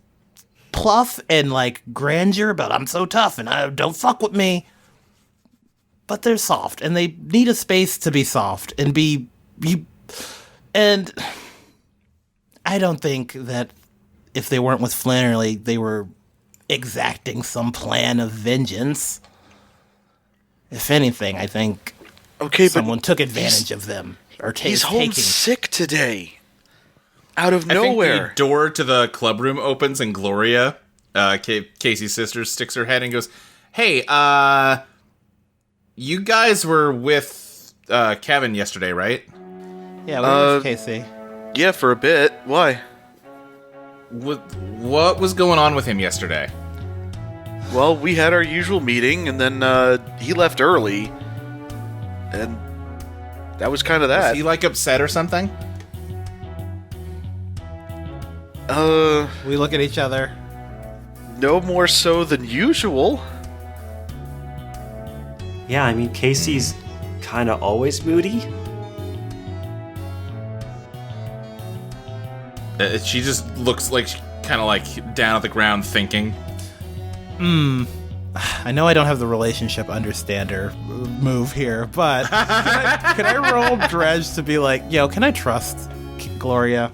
pluff and, like, grandeur about I'm so tough and don't fuck with me. But they're soft, and they need a space to be soft and be... And I don't think that if they weren't with Flannery, they were exacting some plan of vengeance. If anything, I think someone took advantage of them. Or he's home sick today. Out of nowhere. I think the door to the club room opens and Gloria, Casey's sister, sticks her head and goes, "Hey, you guys were with Kevin yesterday, right?" Yeah, where was Casey? Yeah, for a bit. Why? What was going on with him yesterday? Well, we had our usual meeting, and then he left early, and that was kind of that. Was he, like, upset or something? We look at each other. No more so than usual. Yeah, I mean, Casey's kind of always moody. She just looks like kind of like down at the ground thinking. I know I don't have the relationship understander move here, but can I roll Dredge to be like, yo, can I trust Gloria?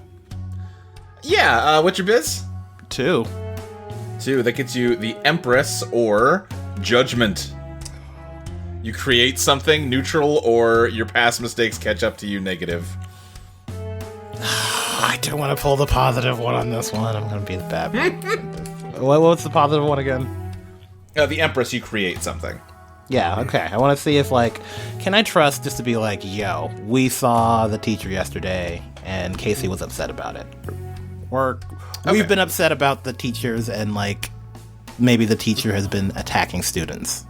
Yeah, what's your biz? 2. 2, that gets you the Empress or Judgment. You create something neutral or your past mistakes catch up to you negative. I don't want to pull the positive one on this one. I'm going to be the bad one. What's the positive one again? The Empress, you create something. Yeah, okay. I want to see if, like, can I trust just to be like, yo, we saw the teacher yesterday and Casey was upset about it. Or we've been upset about the teachers and, like, maybe the teacher has been attacking students.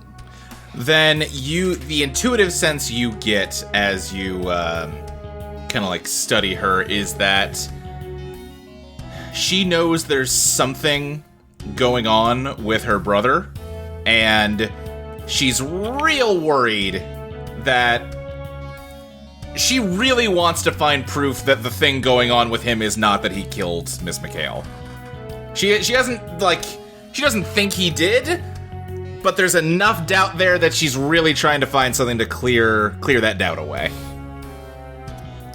Then the intuitive sense you get as you kind of like study her is that she knows there's something going on with her brother, and she's real worried that she really wants to find proof that the thing going on with him is not that he killed Miss McHale. She doesn't think he did, but there's enough doubt there that she's really trying to find something to clear that doubt away.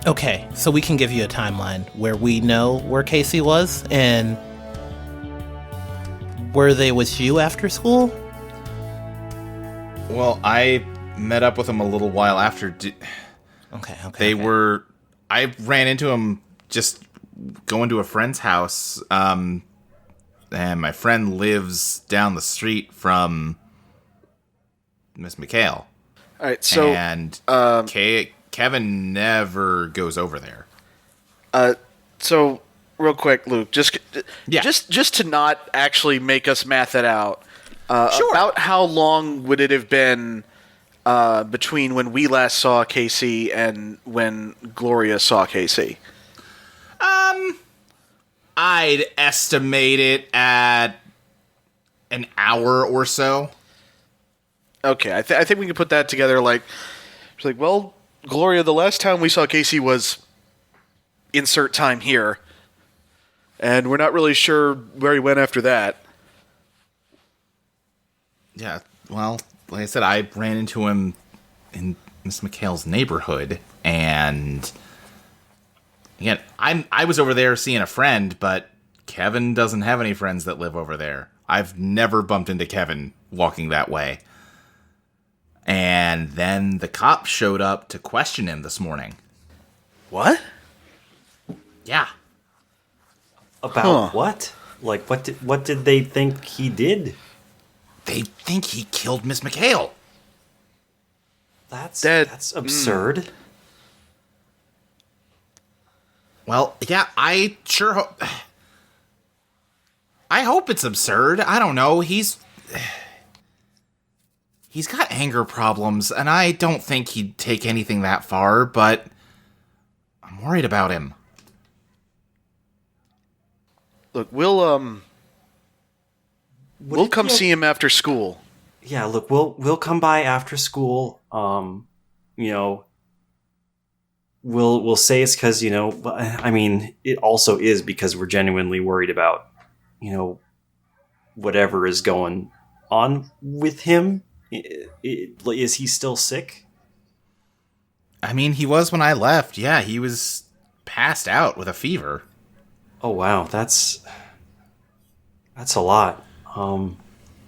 Okay, so we can give you a timeline where we know where Casey was, and were they with you after school? Well, I met up with him a little while after. Okay. I ran into him just going to a friend's house, and my friend lives down the street from Miss McHale. All right, so and Kevin never goes over there. So real quick, Luke, just to not actually make us math it out. Sure. About how long would it have been between when we last saw Casey and when Gloria saw Casey? I'd estimate it at an hour or so. Okay, I think we can put that together. Like, it's like, well, Gloria, the last time we saw Casey was insert time here, and we're not really sure where he went after that. Yeah, well, like I said, I ran into him in Miss McHale's neighborhood, and again, I was over there seeing a friend, but Kevin doesn't have any friends that live over there. I've never bumped into Kevin walking that way. And then the cops showed up to question him this morning. What? Yeah. About what? Like, what did they think he did? They think he killed Miss McHale. That's absurd. Well, yeah, I sure hope... I hope it's absurd. I don't know. He's got anger problems, and I don't think he'd take anything that far, but I'm worried about him. Look, we'll come see him after school. Yeah, look, we'll come by after school. You know, we'll say it's because, you know, I mean, it also is because we're genuinely worried about, you know, whatever is going on with him. Is he still sick? I mean, he was when I left. Yeah, he was passed out with a fever. Oh wow, that's a lot.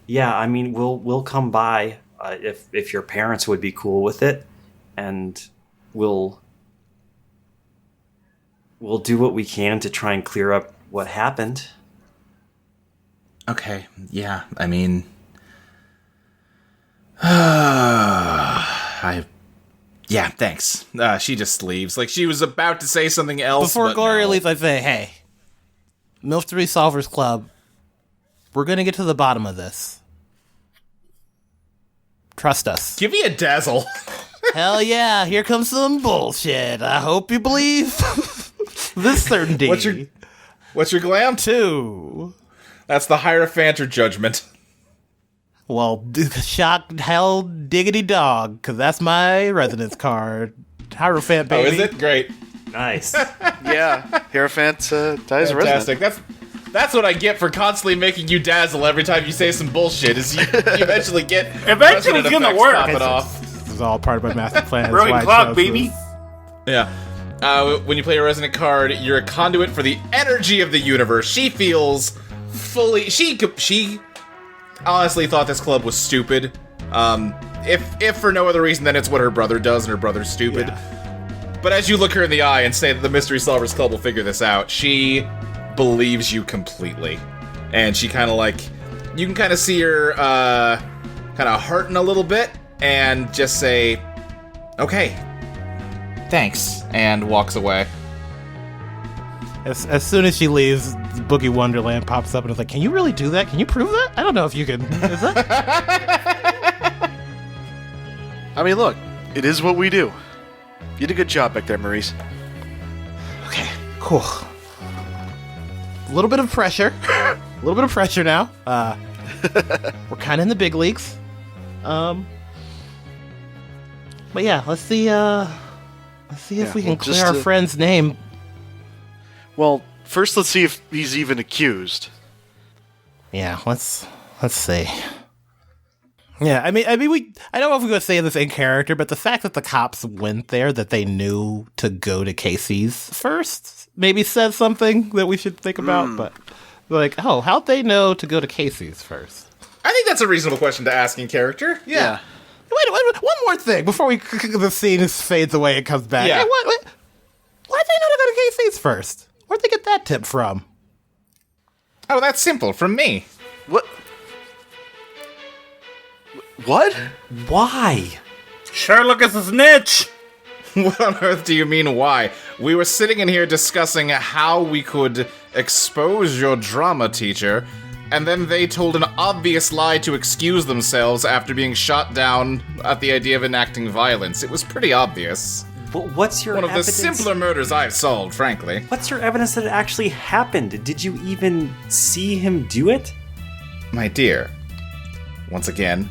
Yeah, I mean, we'll come by if your parents would be cool with it, and we'll do what we can to try and clear up what happened. Okay, yeah, I mean, yeah, thanks. She just leaves. Like, she was about to say something else. Before but Gloria no. leaves, I say, hey, Mystery Solvers Club, we're going to get to the bottom of this. Trust us. Give me a dazzle. Hell yeah, here comes some bullshit. I hope you believe this certainty. What's your glam? 2. That's the Hierophant or Judgment. Well, shock, hell, diggity dog, because that's my residence card. Hierophant, baby. Oh, is it? Great. Nice. Yeah, Hierophant dies a resident. Fantastic. That's what I get for constantly making you dazzle every time you say some bullshit, is you eventually get Eventually it's gonna work. Pop it off. This is all part of my master plan. Brilliant clock, baby. Yeah. When you play a resonant card, you're a conduit for the energy of the universe. She feels fully... She honestly thought this club was stupid. If for no other reason than it's what her brother does and her brother's stupid. Yeah. But as you look her in the eye and say that the Mystery Solvers Club will figure this out, she believes you completely. And she kind of like... You can kind of see her kind of hurting a little bit and just say, okay, thanks, and walks away. As soon as she leaves, Boogie Wonderland pops up and is like, can you really do that? Can you prove that? I don't know if you can. Is that? I mean, look, it is what we do. You did a good job back there, Maurice. Okay, cool. A little bit of pressure. A little bit of pressure now. We're kind of in the big leagues. But yeah, let's see if we can clear our friend's name. Well, first let's see if he's even accused. Yeah, let's see. Yeah, I mean, I don't know if we're gonna say this in character, but the fact that the cops went there, that they knew to go to Casey's first, maybe says something that we should think about. But like, oh, how'd they know to go to Casey's first? I think that's a reasonable question to ask in character. Yeah. Wait, one more thing before the scene fades away and comes back. Yeah. Hey, why'd they know to go to Casey's first? Where'd they get that tip from? Oh, that's simple. From me. What? What? Why? Sherlock is a snitch. What on earth do you mean, why? We were sitting in here discussing how we could expose your drama teacher, and then they told an obvious lie to excuse themselves after being shot down at the idea of enacting violence. It was pretty obvious. But what's your One of evidence? the simpler murders I've solved, frankly. What's your evidence that it actually happened? Did you even see him do it? My dear, once again,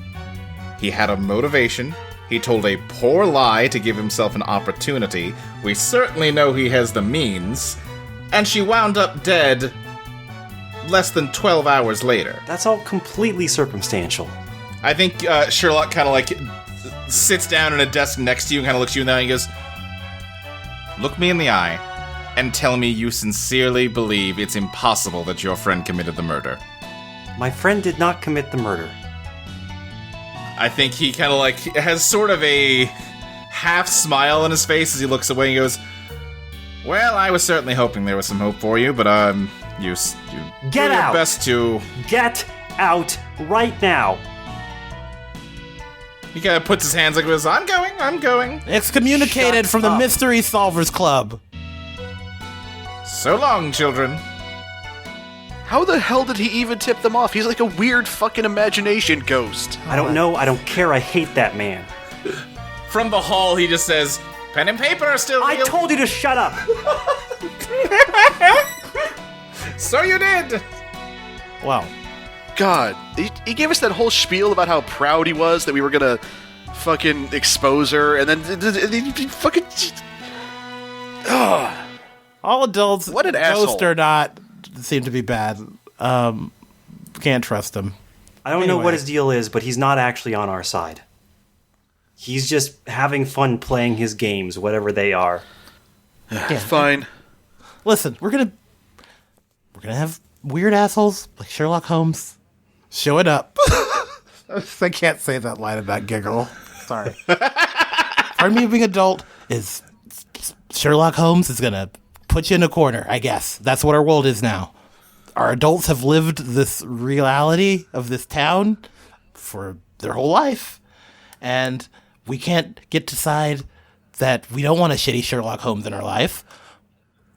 he had a motivation. He told a poor lie to give himself an opportunity. We certainly know he has the means. And she wound up dead less than 12 hours later. That's all completely circumstantial. I think Sherlock kind of like sits down at a desk next to you and kind of looks you in the eye and goes, look me in the eye and tell me you sincerely believe it's impossible that your friend committed the murder. My friend did not commit the murder. I think he kind of like has sort of a half smile on his face as he looks away and goes, well, I was certainly hoping there was some hope for you, but you Get do your out! best to... Get out right now! He kind of puts his hands like this, I'm going. Excommunicated Shut from the up. Mystery Solvers Club. So long, children. How the hell did he even tip them off? He's like a weird fucking imagination ghost. I don't know, I don't care, I hate that man. From the hall, he just says, Pen and paper are still I real. told you to shut up. So you did. Well, God, he gave us that whole spiel about how proud he was that we were gonna fucking expose her, and then he fucking. all adults, What an ghost asshole. or not, seem to be bad. Can't trust him. I don't know Anyway. what his deal is, but he's not actually on our side. He's just having fun playing his games, whatever they are. Fine. Listen, we're gonna have weird assholes like Sherlock Holmes showing up. I can't say that line about giggle. Sorry. Part of me being adult is Sherlock Holmes is gonna put you in a corner, I guess. That's what our world is now. Our adults have lived this reality of this town for their whole life. And we can't get to decide that we don't want a shitty Sherlock Holmes in our life.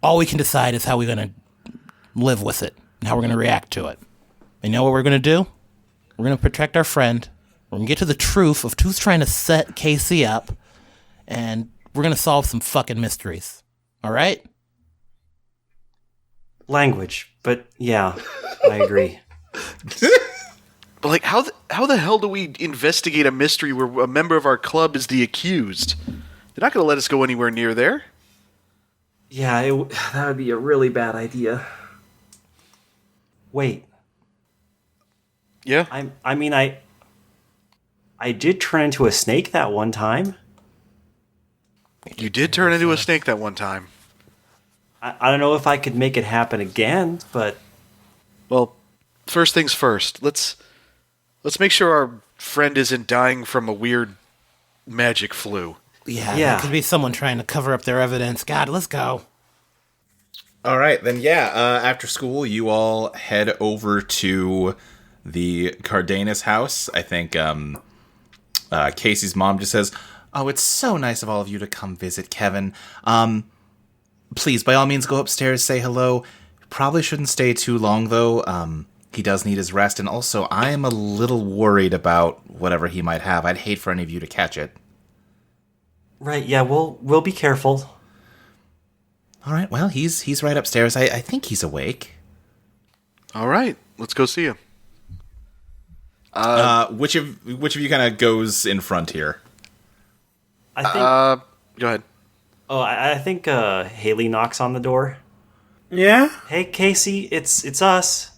All we can decide is how we're going to live with it and how we're going to react to it. And you know what we're going to do? We're going to protect our friend. We're going to get to the truth of who's trying to set Casey up. And we're going to solve some fucking mysteries. All right? Language, but yeah, I agree. But like, how the hell do we investigate a mystery where a member of our club is the accused? They're not going to let us go anywhere near there. Yeah, that would be a really bad idea. Wait, Yeah. I did turn into a snake that one time. You did turn into a snake that one time. I don't know if I could make it happen again, but Well, first things first. Let's make sure our friend isn't dying from a weird magic flu. Yeah, Yeah. That could be someone trying to cover up their evidence. God, let's go. All right, then, after school, you all head over to the Cardenas house. I think Casey's mom just says, "Oh, it's so nice of all of you to come visit Kevin. Please, by all means, go upstairs, say hello. Probably shouldn't stay too long, though. He does need his rest, and also, I am a little worried about whatever he might have. I'd hate for any of you to catch it." right, yeah, we'll be careful. All right, well, he's right upstairs. I think he's awake. All right, let's go see him. Which of you kind of goes in front here? I think. Go ahead. Oh, I think Haley knocks on the door. Yeah? Hey, Casey, it's us.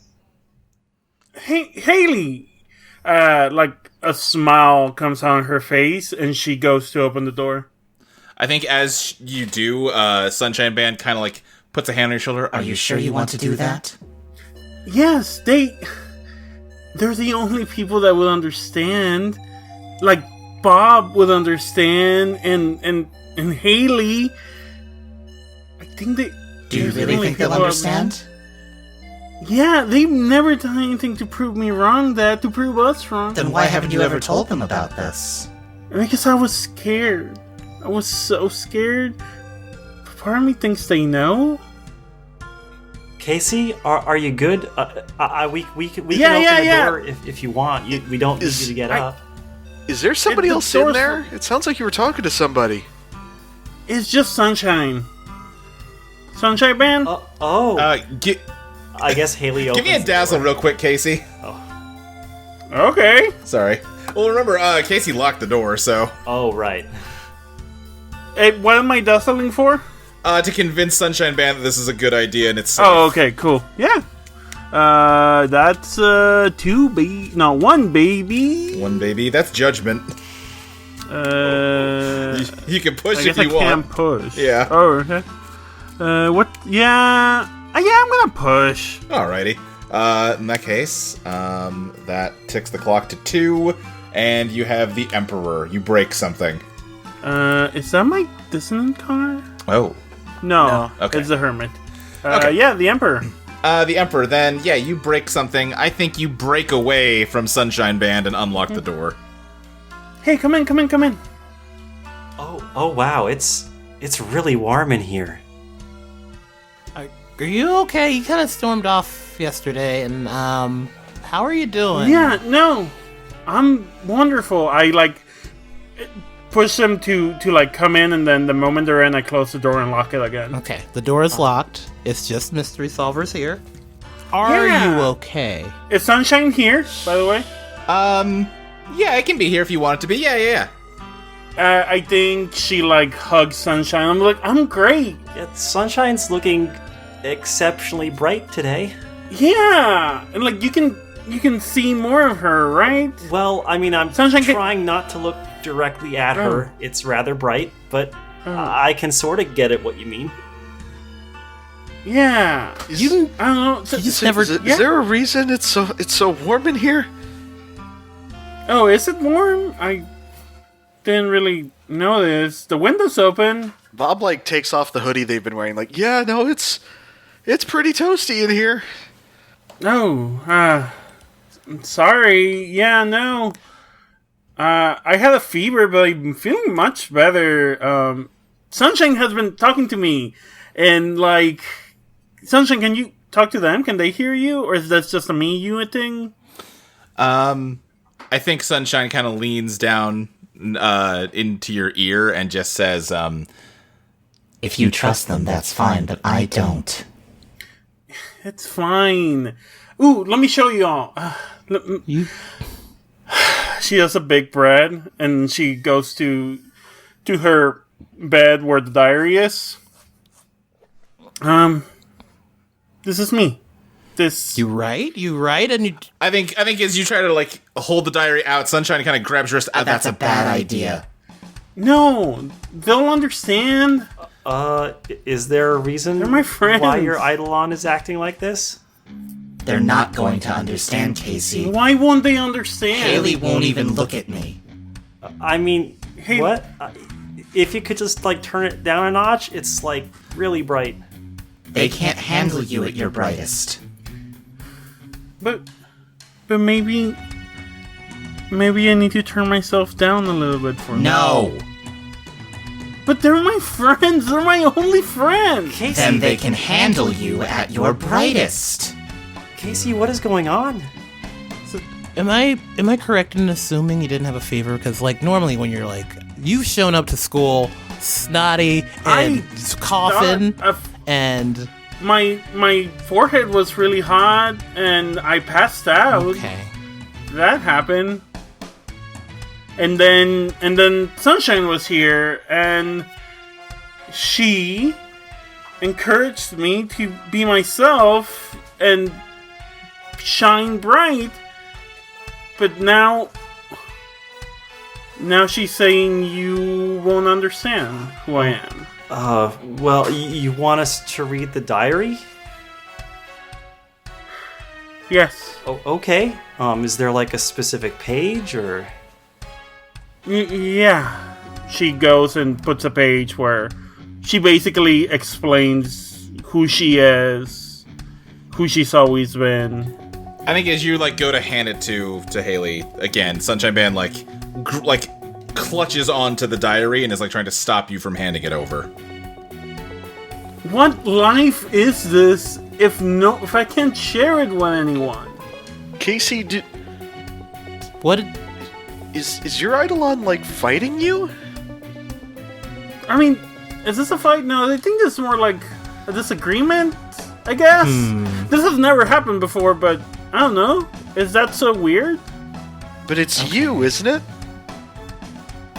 Hey, Haley! Like a smile comes on her face and she goes to open the door. I think as you do, Sunshine Band kind of like puts a hand on your shoulder. Are you sure you want to do that? Yes, they're the only people that will understand. Like, Bob would understand, and Haley. I think they... Do you really think they'll understand? Yeah, they've never done anything to prove me wrong, to prove us wrong. Then why haven't you ever told them about this? Because I was scared. I was so scared. Part of me thinks they know. Casey, are you good? We can open the door if you want. We don't need you to get up. Is there somebody the else in door's- there? It sounds like you were talking to somebody. It's just Sunshine. Sunshine Band? I guess Haley opens Give me a the dazzle door. real quick, Casey. Okay. Sorry. Well, remember, Casey locked the door, so... Oh, right. Hey, what am I dazzling for? To convince Sunshine Band that this is a good idea and it's safe. Oh, okay, cool. Yeah. That's one baby. One baby. That's judgment. You can push I if guess I you can want. push. Yeah. Oh, okay. What? Yeah. Yeah, I'm gonna push. Alrighty. In that case, that ticks the clock to 2, and you have the Emperor. You break something. Is that my dissonant card? Oh. No. Okay. It's the Hermit. Okay. Yeah, the Emperor. The Emperor, then, yeah, you break something. I think you break away from Sunshine Band and unlock the door. Hey, come in. Oh wow, it's really warm in here. Are you okay? You kind of stormed off yesterday, and how are you doing? Yeah, no. I'm wonderful. push them to like come in, and then the moment they're in, I close the door and lock it again. Okay, the door is locked. It's just mystery solvers here. Are you okay? Is Sunshine here, by the way? Yeah, it can be here if you want it to be. Yeah. I think she like hugs Sunshine. I'm like, I'm great. Yeah, Sunshine's looking exceptionally bright today. Yeah, and like you can see more of her, right? Well, I mean, I'm Sunshine trying not to look directly at her. It's rather bright, but I can sort of get at what you mean. Yeah, I don't know. Is there a reason it's so warm in here? Oh, is it warm? I didn't really notice. The window's open. Bob like takes off the hoodie they've been wearing. Like, yeah, no, it's pretty toasty in here. Oh, sorry. Yeah, no. I had a fever, but I'm feeling much better. Sunshine has been talking to me, and like, Sunshine, can you talk to them? Can they hear you, or is that just a you thing? I think Sunshine kind of leans down into your ear and just says, If you trust them, that's fine, but I don't. It's fine. Ooh, let me show you all. She has a big bread, and she goes to her bed where the diary is. This is me. You right, and you. I think as you try to like hold the diary out, Sunshine kind of grabs your wrist. That's a bad idea. No, they'll understand. Is there a reason They're my friends. why your Eidolon is acting like this? They're not going to understand, Casey. Why won't they understand? Haley won't even look at me. I mean, Hey. what? If you could just like turn it down a notch, it's like really bright. They can't handle you at your brightest. But maybe I need to turn myself down a little bit for No! But they're my friends. They're my only friends. Casey, Then they can handle you at your brightest. Casey, what is going on? So, am I correct in assuming you didn't have a fever? Because like normally when you're like you've shown up to school snotty and coughing and my forehead was really hot and I passed out. okay. That happened. And then Sunshine was here and she encouraged me to be myself and shine bright. But now she's saying you won't understand who I am. Well, you want us to read the diary? Yes. Oh, okay. Is there like a specific page or? Yeah. She goes and puts a page where she basically explains who she is, who she's always been. I think as you like go to hand it to Haley again, Sunshine Band like clutches onto the diary and is like trying to stop you from handing it over. What life is this if I can't share it with anyone? Casey, What? is your Eidolon like fighting you? I mean, is this a fight? No, I think this is more like a disagreement, I guess. This has never happened before, but I don't know. Is that so weird? But it's you, isn't it?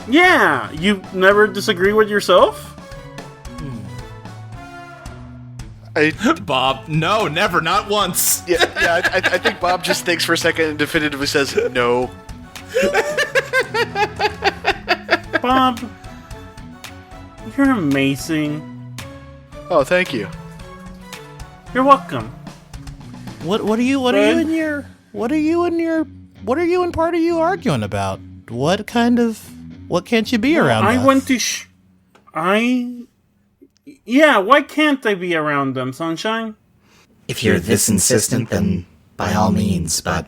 Yeah, you never disagree with yourself? Bob, no, never, not once. I think Bob just thinks for a second and definitively says no. Bob, you're amazing. Oh, thank you. You're welcome. What are you and part of you arguing about? What can't you be around? I us? went to Yeah, why can't I be around them, Sunshine? If you're this insistent, then by all means, but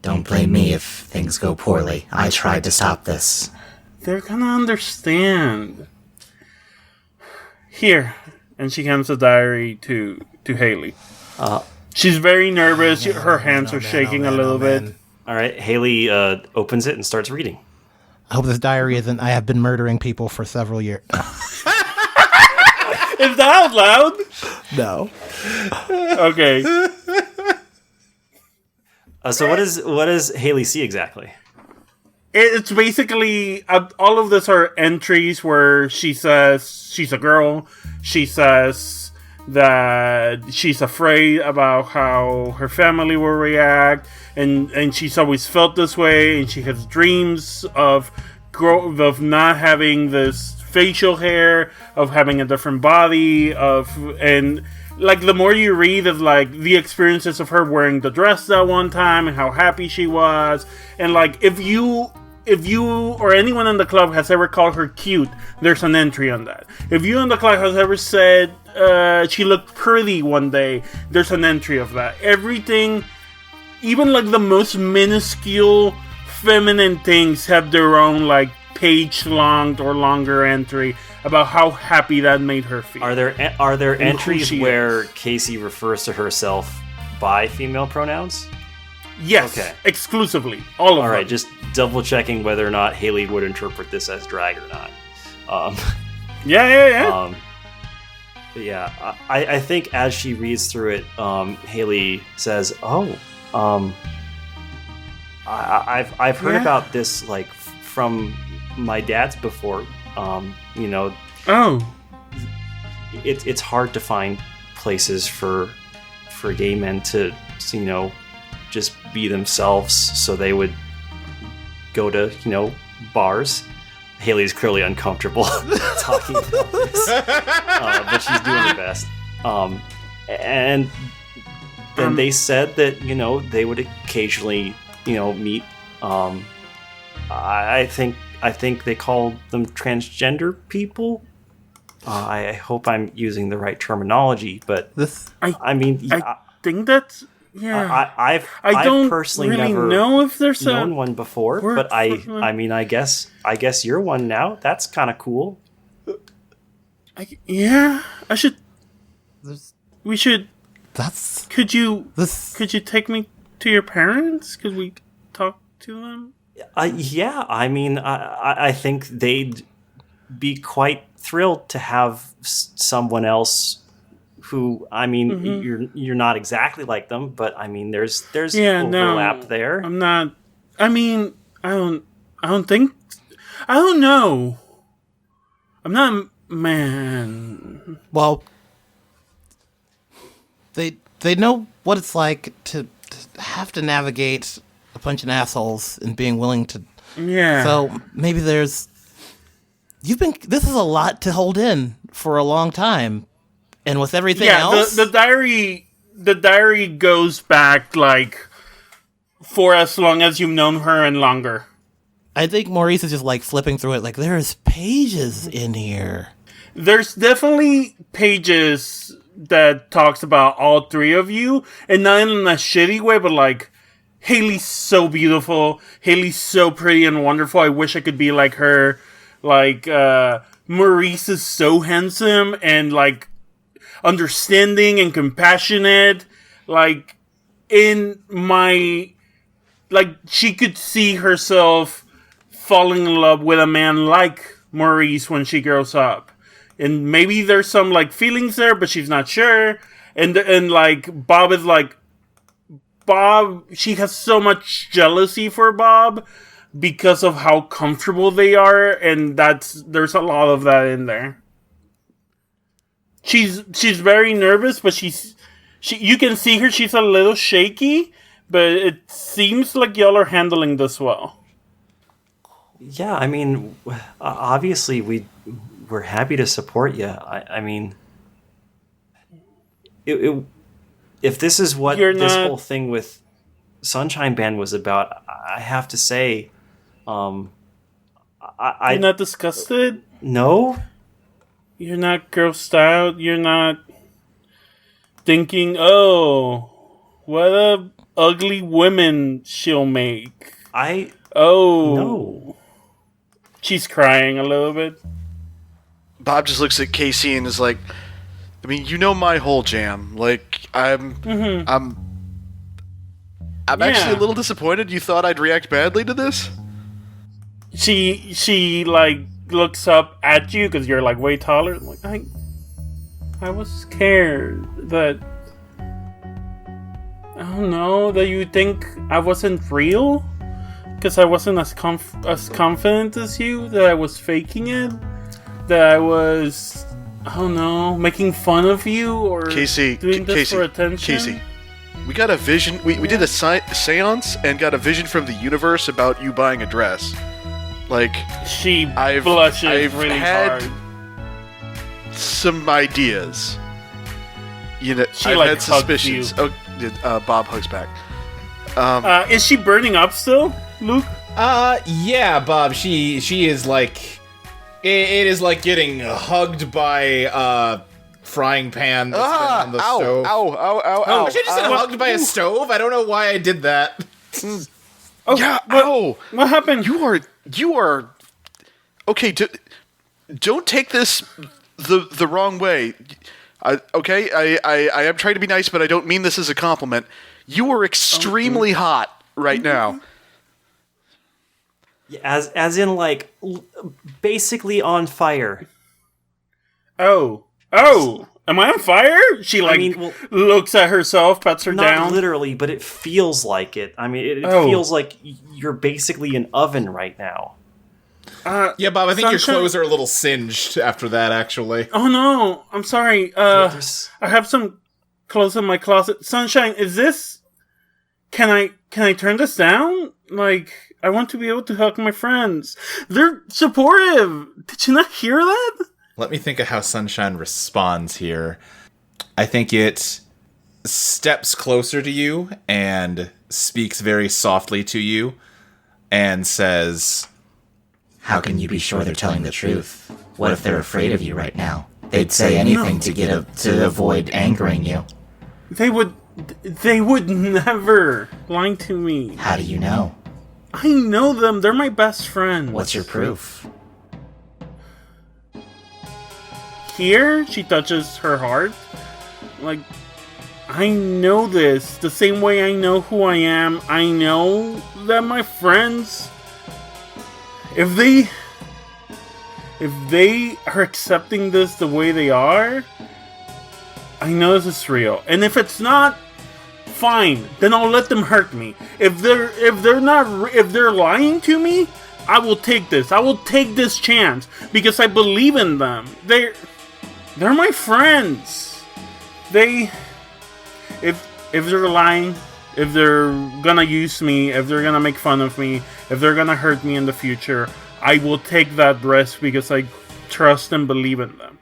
don't blame me if things go poorly. I tried to stop this. They're gonna understand. Here. And she hands the diary to Haley. She's very nervous. Her hands are shaking a little bit. All right, Haley opens it and starts reading. I hope this diary isn't, I have been murdering people for several years. Is that out loud? No. Okay. So what does Haley see exactly? It's basically all of this are entries where she says she's a girl. She says that she's afraid about how her family will react, and she's always felt this way. And she has dreams of not having this facial hair, of having a different body, and like the more you read of like the experiences of her wearing the dress that one time and how happy she was, and like if you or anyone in the club has ever called her cute, there's an entry on that. If you in the club has ever said she looked pretty one day, there's an entry of that. Everything, even like the most minuscule feminine things, have their own like page-long or longer entry about how happy that made her feel. Are there entries where Casey refers to herself by female pronouns? Yes, okay. Exclusively. All of them. All right, just double checking whether or not Haley would interpret this as drag or not. Yeah. But yeah, I think as she reads through it, Haley says, I've heard about this like from my dad's before. It's hard to find places for gay men to just be themselves, so they would go to bars. Haley's clearly uncomfortable talking about this, but she's doing her best. And then they said that they would occasionally meet. I think they called them transgender people. I hope I'm using the right terminology, but I think that's. Yeah, I've don't personally really never know if there's known one before, but I guess you're one now. That's kind of cool. I should. We should. That's. Could you take me to your parents? Could we talk to them? Yeah, I think they'd be quite thrilled to have someone else. Who you're not exactly like them, but there's overlap there. I'm not. I don't think. I don't know. I'm not man. Well, they know what it's like to have to navigate a bunch of assholes and being willing to. Yeah. So maybe this is a lot to hold in for a long time. And with everything else, the diary goes back like for as long as you've known her and longer. I think Maurice is just like flipping through it, like there's pages in here. There's definitely pages that talks about all three of you, and not in a shitty way, but like Haley's so beautiful, Haley's so pretty and wonderful. I wish I could be like her. Like Maurice is so handsome and like understanding and compassionate, like she could see herself falling in love with a man like Maurice when she grows up, and maybe there's some like feelings there, but she's not sure. And like Bob is like she has so much jealousy for Bob because of how comfortable they are, and there's a lot of that in there. She's very nervous, but you can see her. She's a little shaky, but it seems like y'all are handling this well. Yeah, obviously we're happy to support you. If this is what this whole thing with Sunshine Band was about, I have to say, you're not disgusted? No. You're not grossed out. You're not thinking, "Oh, what a ugly woman she'll make." No. She's crying a little bit. Bob just looks at Casey and is like, my whole jam. Like, I'm actually a little disappointed you thought I'd react badly to this. she like looks up at you because you're like way taller. Like I was scared that I don't know that you think I wasn't real because I wasn't as confident as you, that I was faking it, that I was I don't know making fun of you or doing this for attention. Casey, we got a vision. We did a seance and got a vision from the universe about you buying a dress. Like blushes I've really had hard. Some ideas. You know, She, I've like, had suspicions. hugs Bob hugs back. Is she burning up still, Luke? Yeah, Bob. She is like, it is like getting hugged by frying pan that's been on the stove. Ow! I should have said hugged by a stove. I don't know why I did that. Oh, Yeah, ow! What happened? You are okay. Don't take this the wrong way. Okay, I am trying to be nice, but I don't mean this as a compliment. You are extremely hot right now. As in, like, basically on fire. Oh, am I on fire? She looks at herself, pats her Not down. literally, but it feels like it. I mean, it feels like you're basically an oven right now. Yeah, Bob, I think your Sunshine? clothes are a little singed after that, actually. Oh no, I'm sorry. I have some clothes in my closet. Sunshine, is this? Can I turn this down? Like, I want to be able to hug my friends. They're supportive. Did you not hear that? Let me think of how Sunshine responds here. I think it steps closer to you and speaks very softly to you and says, How can you be sure they're telling the truth? What if they're afraid of you right now? They'd say anything to avoid angering you. They would never lie to me. How do you know? I know them. They're my best friends. What's your proof? Here, she touches her heart. Like, I know this. The same way I know who I am. I know that my friends, if they are accepting this the way they are, I know this is real. And if it's not, fine. Then I'll let them hurt me. If they're lying to me, I will take this. I will take this chance because I believe in them. They're my friends. If they're lying, if they're gonna use me, if they're gonna make fun of me, if they're gonna hurt me in the future, I will take that risk because I trust and believe in them.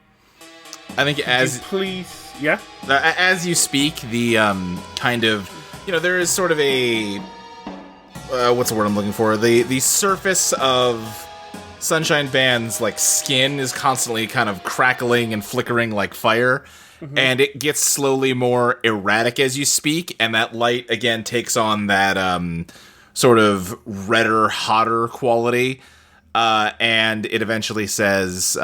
I think as you speak, the kind of, there is sort of a what's the word I'm looking for? The surface of Sunshine Band's like skin is constantly kind of crackling and flickering like fire, and it gets slowly more erratic as you speak, and that light again takes on that sort of redder, hotter quality, and it eventually says,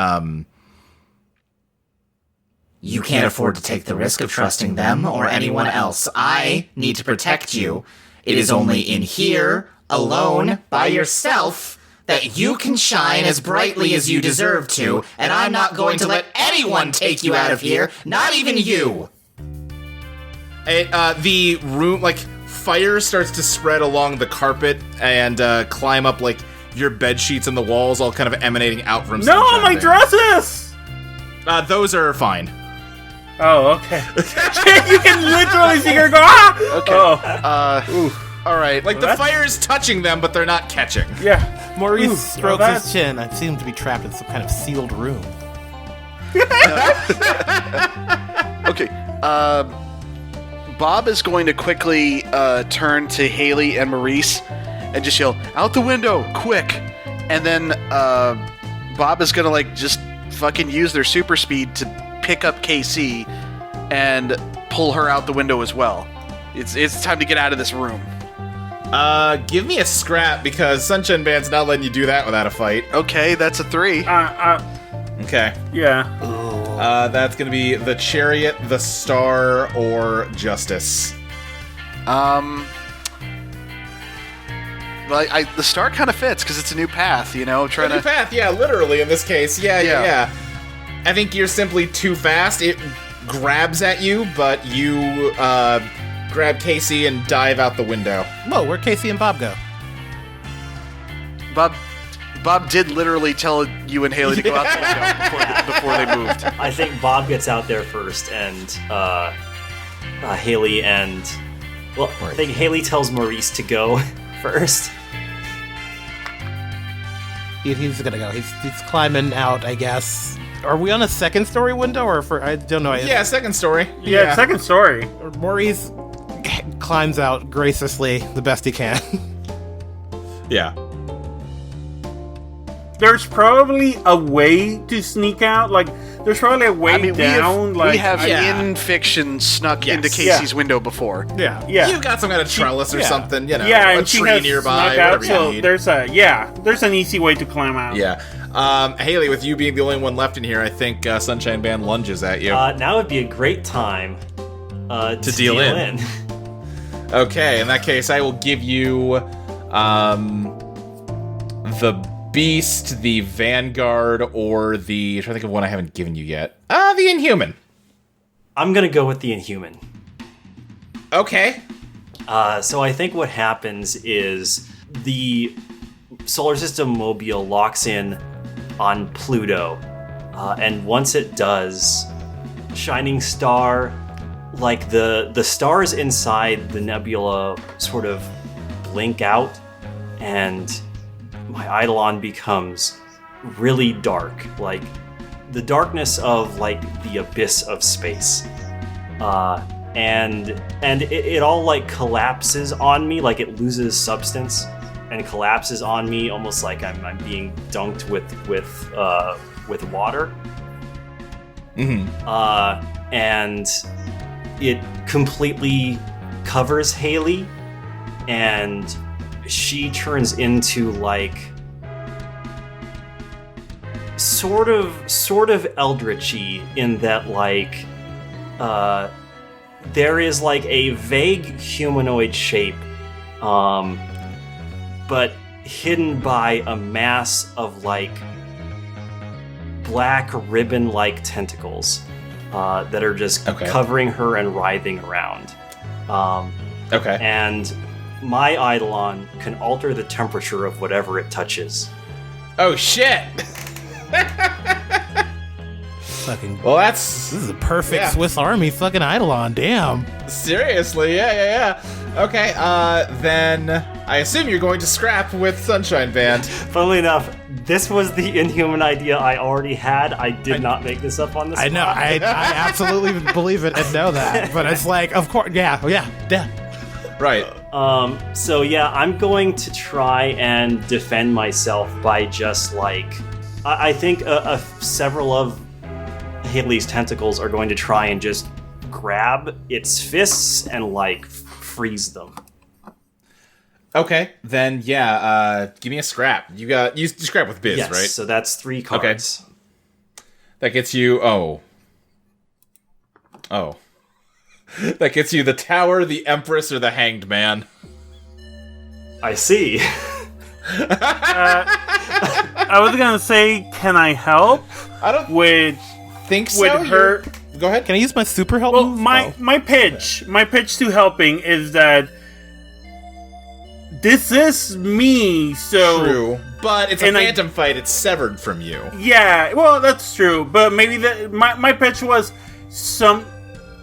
You can't afford to take the risk of trusting them or anyone else. I need to protect you. It is only in here, alone, by yourself, that you can shine as brightly as you deserve to, and I'm not going to let anyone take you out of here, not even you. The room, like, fire starts to spread along the carpet and climb up, like, your bed sheets and the walls, all kind of emanating out from No, Sunshine my Band. dresses! Those are fine. Oh, okay. You can literally see her go, ah! Okay. All right. Like, the fire is touching them, but they're not catching. Yeah. Maurice strokes his chin. I seem to be trapped in some kind of sealed room. Okay. Bob is going to quickly turn to Haley and Maurice and just yell, "Out the window, quick!" And then Bob is gonna just fucking use their super speed to pick up KC and pull her out the window as well. It's time to get out of this room. Give me a scrap, because Sunshine Band's not letting you do that without a fight. Okay, that's a 3. Okay. Yeah. That's gonna be the Chariot, the Star, or Justice. But the star kind of fits because it's a new path, you know. A new path, yeah, literally in this case. Yeah. I think you're simply too fast. It grabs at you, but you grab Casey and dive out the window. Whoa, where'd Casey and Bob go? Bob did literally tell you and Haley to go out the window before they moved. I think Bob gets out there first, and Haley and... Well, I think Haley tells Maurice to go first. He's gonna go. He's climbing out, I guess. Are we on a second story window, or I don't know. Yeah, second story. Yeah, second story. Maurice climbs out graciously the best he can. Yeah. There's probably a way to sneak out. Like, there's probably a way down. We have in fiction snuck into Casey's window before. Yeah. You've got some kind of trellis or something, you know, and a she tree has nearby, snuck out, whatever you need. There's an easy way to climb out. Yeah. Haley, with you being the only one left in here, I think Sunshine Band lunges at you. Now would be a great time to deal in. Okay, in that case, I will give you the Beast, the Vanguard, or the... I'm trying to think of one I haven't given you yet. The Inhuman. I'm gonna go with the Inhuman. Okay. So I think what happens is the solar system mobile locks in on Pluto, and once it does, Shining Star, like the stars inside the nebula sort of blink out, and my Eidolon becomes really dark, like the darkness of like the abyss of space. And it all like collapses on me, like it loses substance and collapses on me, almost like I'm being dunked with water. Mm-hmm. And it completely covers Haley, and she turns into like sort of eldritchy in that like there is like a vague humanoid shape, but hidden by a mass of like black ribbon-like tentacles that are just covering her and writhing around. And my Eidolon can alter the temperature of whatever it touches. Oh shit! Fucking. Well, this is a perfect Swiss Army fucking Eidolon. Damn. Seriously, yeah. Okay, then I assume you're going to scrap with Sunshine Band. Funnily enough, this was the Inhuman idea I already had. I did not make this up on the spot. I know. I absolutely believe it and know that. But it's like, of course, yeah. Right. So yeah, I'm going to try and defend myself by just like, I think several of Haley's tentacles are going to try and just grab its fists and like freeze them. Okay, then give me a scrap. You scrap with Biz, yes, right? So that's 3 cards. Okay. That gets you that gets you the Tower, the Empress, or the Hanged Man. I see. I was gonna say, can I help? I don't think so. With her. Go ahead. Can I use my super help? Well, move? my pitch to helping is that this is me. So true, but it's a phantom fight. It's severed from you. Yeah, well, that's true. But maybe my pitch was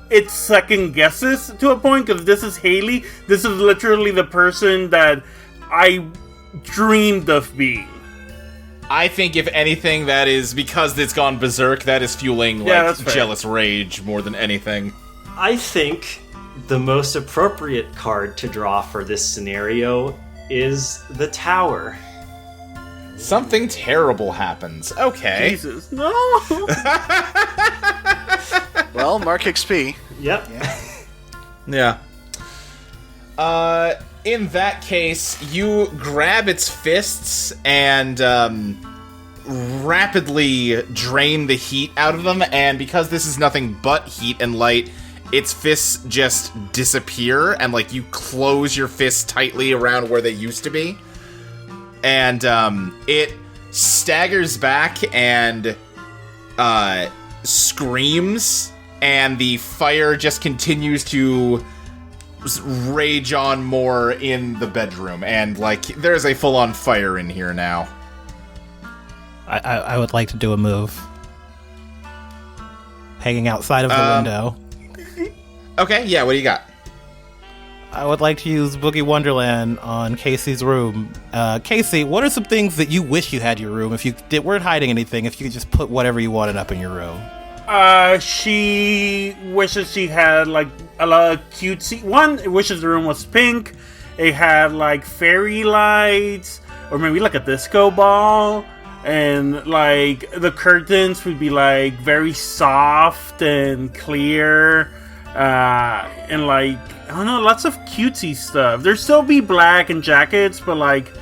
it's second guesses to a point, because this is Haley. This is literally the person that I dreamed of being. I think, if anything, that is because it's gone berserk. That is fueling jealous rage more than anything. I think the most appropriate card to draw for this scenario is the Tower. Something terrible happens. Okay. Jesus, no. Well, mark XP. Yep. Yeah. In that case, you grab its fists and rapidly drain the heat out of them, and because this is nothing but heat and light, its fists just disappear, and like you close your fists tightly around where they used to be. and it staggers back and screams, and the fire just continues to rage on more in the bedroom, and like there's a full-on fire in here now. I would like to do a move. Hanging outside of the window. Okay, yeah, what do you got? I would like to use Boogie Wonderland on Casey's room. Casey, what are some things that you wish you had in your room if you weren't hiding anything, if you could just put whatever you wanted up in your room? She wishes she had, like, a lot of cutesy... One, it wishes the room was pink. It had, like, fairy lights, or maybe, like, a disco ball. And, like, the curtains would be, like, very soft and clear. And, like, I don't know, lots of cutesy stuff. There'd still be black and jackets, but, like,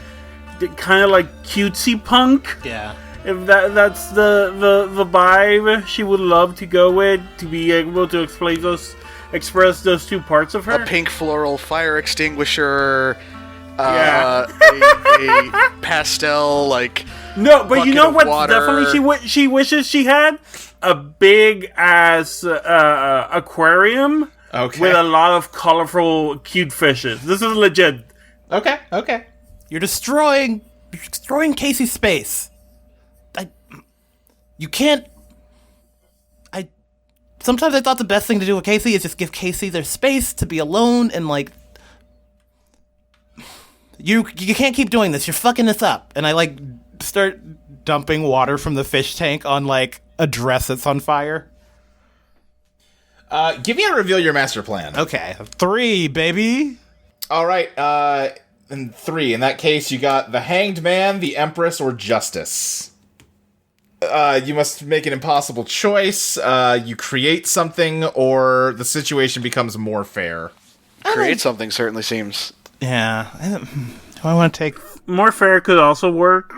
kind of like cutesy punk. Yeah. If that's the vibe she would love to go with, to be able to express those two parts of her. A pink floral fire extinguisher. Yeah. A pastel, like... No, but you know what? Water. Definitely, she wishes she had a big ass aquarium with a lot of colorful, cute fishes. This is legit. Okay. You're destroying Casey's space. You can't. Sometimes I thought the best thing to do with Casey is just give Casey their space to be alone, and like. You can't keep doing this. You're fucking this up. And I like start dumping water from the fish tank on like a dress that's on fire. Give me a reveal your master plan. Okay, 3, baby. All right. And 3. In that case, you got the Hanged Man, the Empress, or Justice. You must make an impossible choice. You create something, or the situation becomes more fair. Create something certainly seems... Yeah. Do I want to take... More fair could also work.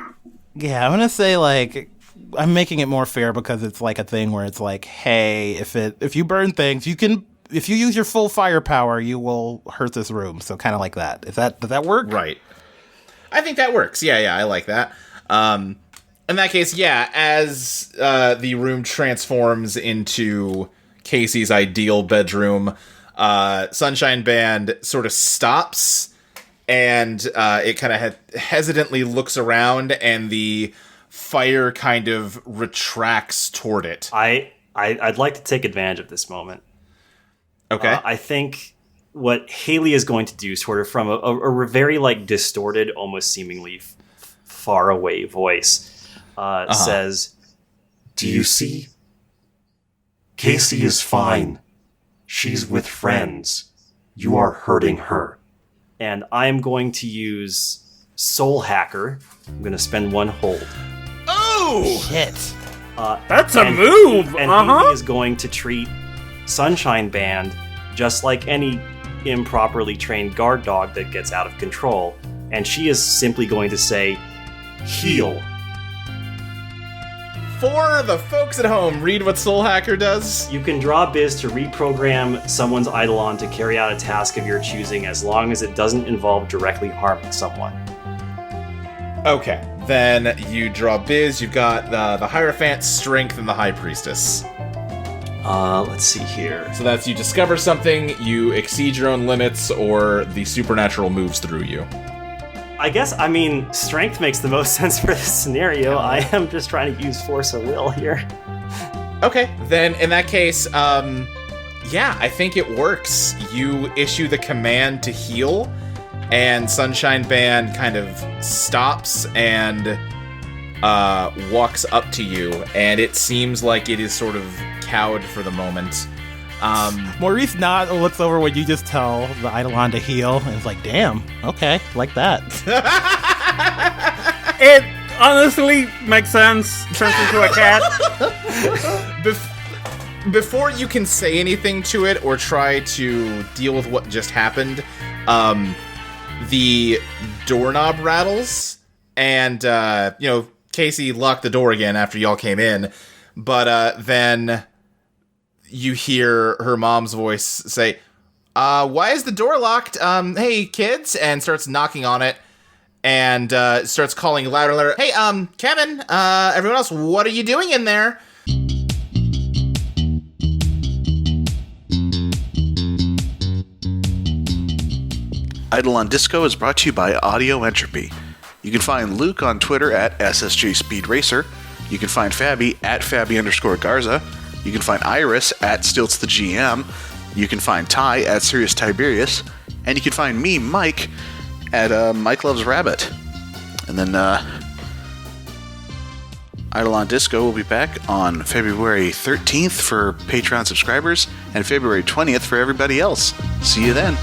Yeah, I'm going to say, like... I'm making it more fair because it's like a thing where it's like, hey, if you burn things, you can... If you use your full firepower, you will hurt this room. So kind of like that. Does that work? Right. I think that works. Yeah, I like that. In that case, yeah, as the room transforms into Casey's ideal bedroom, Sunshine Band sort of stops, and it kind of hesitantly looks around, and the fire kind of retracts toward it. I'd like to take advantage of this moment. Okay. I think what Haley is going to do, sort of from a very like distorted, almost seemingly far away voice, says, "Do you see? Casey is fine. She's with friends. You are hurting her." And I'm going to use Soul Hacker. I'm going to spend 1 hold. Oh! Shit. That's a move! And Haley is going to treat Sunshine Band just like any improperly trained guard dog that gets out of control. And she is simply going to say, "Heal." For the folks at home, read what Soul Hacker does. You can draw Biz to reprogram someone's Eidolon to carry out a task of your choosing as long as it doesn't involve directly harming someone. Okay, then you draw Biz. You've got the Hierophant, Strength, and the High Priestess. Let's see here. So that's you discover something, you exceed your own limits, or the supernatural moves through you. I guess, Strength makes the most sense for this scenario. I am just trying to use Force of Will here. Okay, then in that case, yeah, I think it works. You issue the command to heal, and Sunshine Band kind of stops and walks up to you, and it seems like it is sort of cowed for the moment. Maurice looks over when you just tell the Eidolon to heal, and it's like, damn, okay, like that. It honestly makes sense. Turns into a cat. Before you can say anything to it or try to deal with what just happened, the doorknob rattles, and Casey locked the door again after y'all came in, but then you hear her mom's voice say, why is the door locked? Hey, kids, and starts knocking on it. and starts calling louder and louder. Hey, Kevin, everyone else, what are you doing in there? Eidolon Disco is brought to you by Audio Entropy. You can find Luke on Twitter at SSJ Speed Racer. You can find Fabby at Fabby_Garza. You can find Iris at Stilts the GM. You can find Ty at Serious Tyberius. And you can find me, Mike, at Mike Loves Rabbit. And then Eidolon Disco will be back on February 13th for Patreon subscribers and February 20th for everybody else. See you then.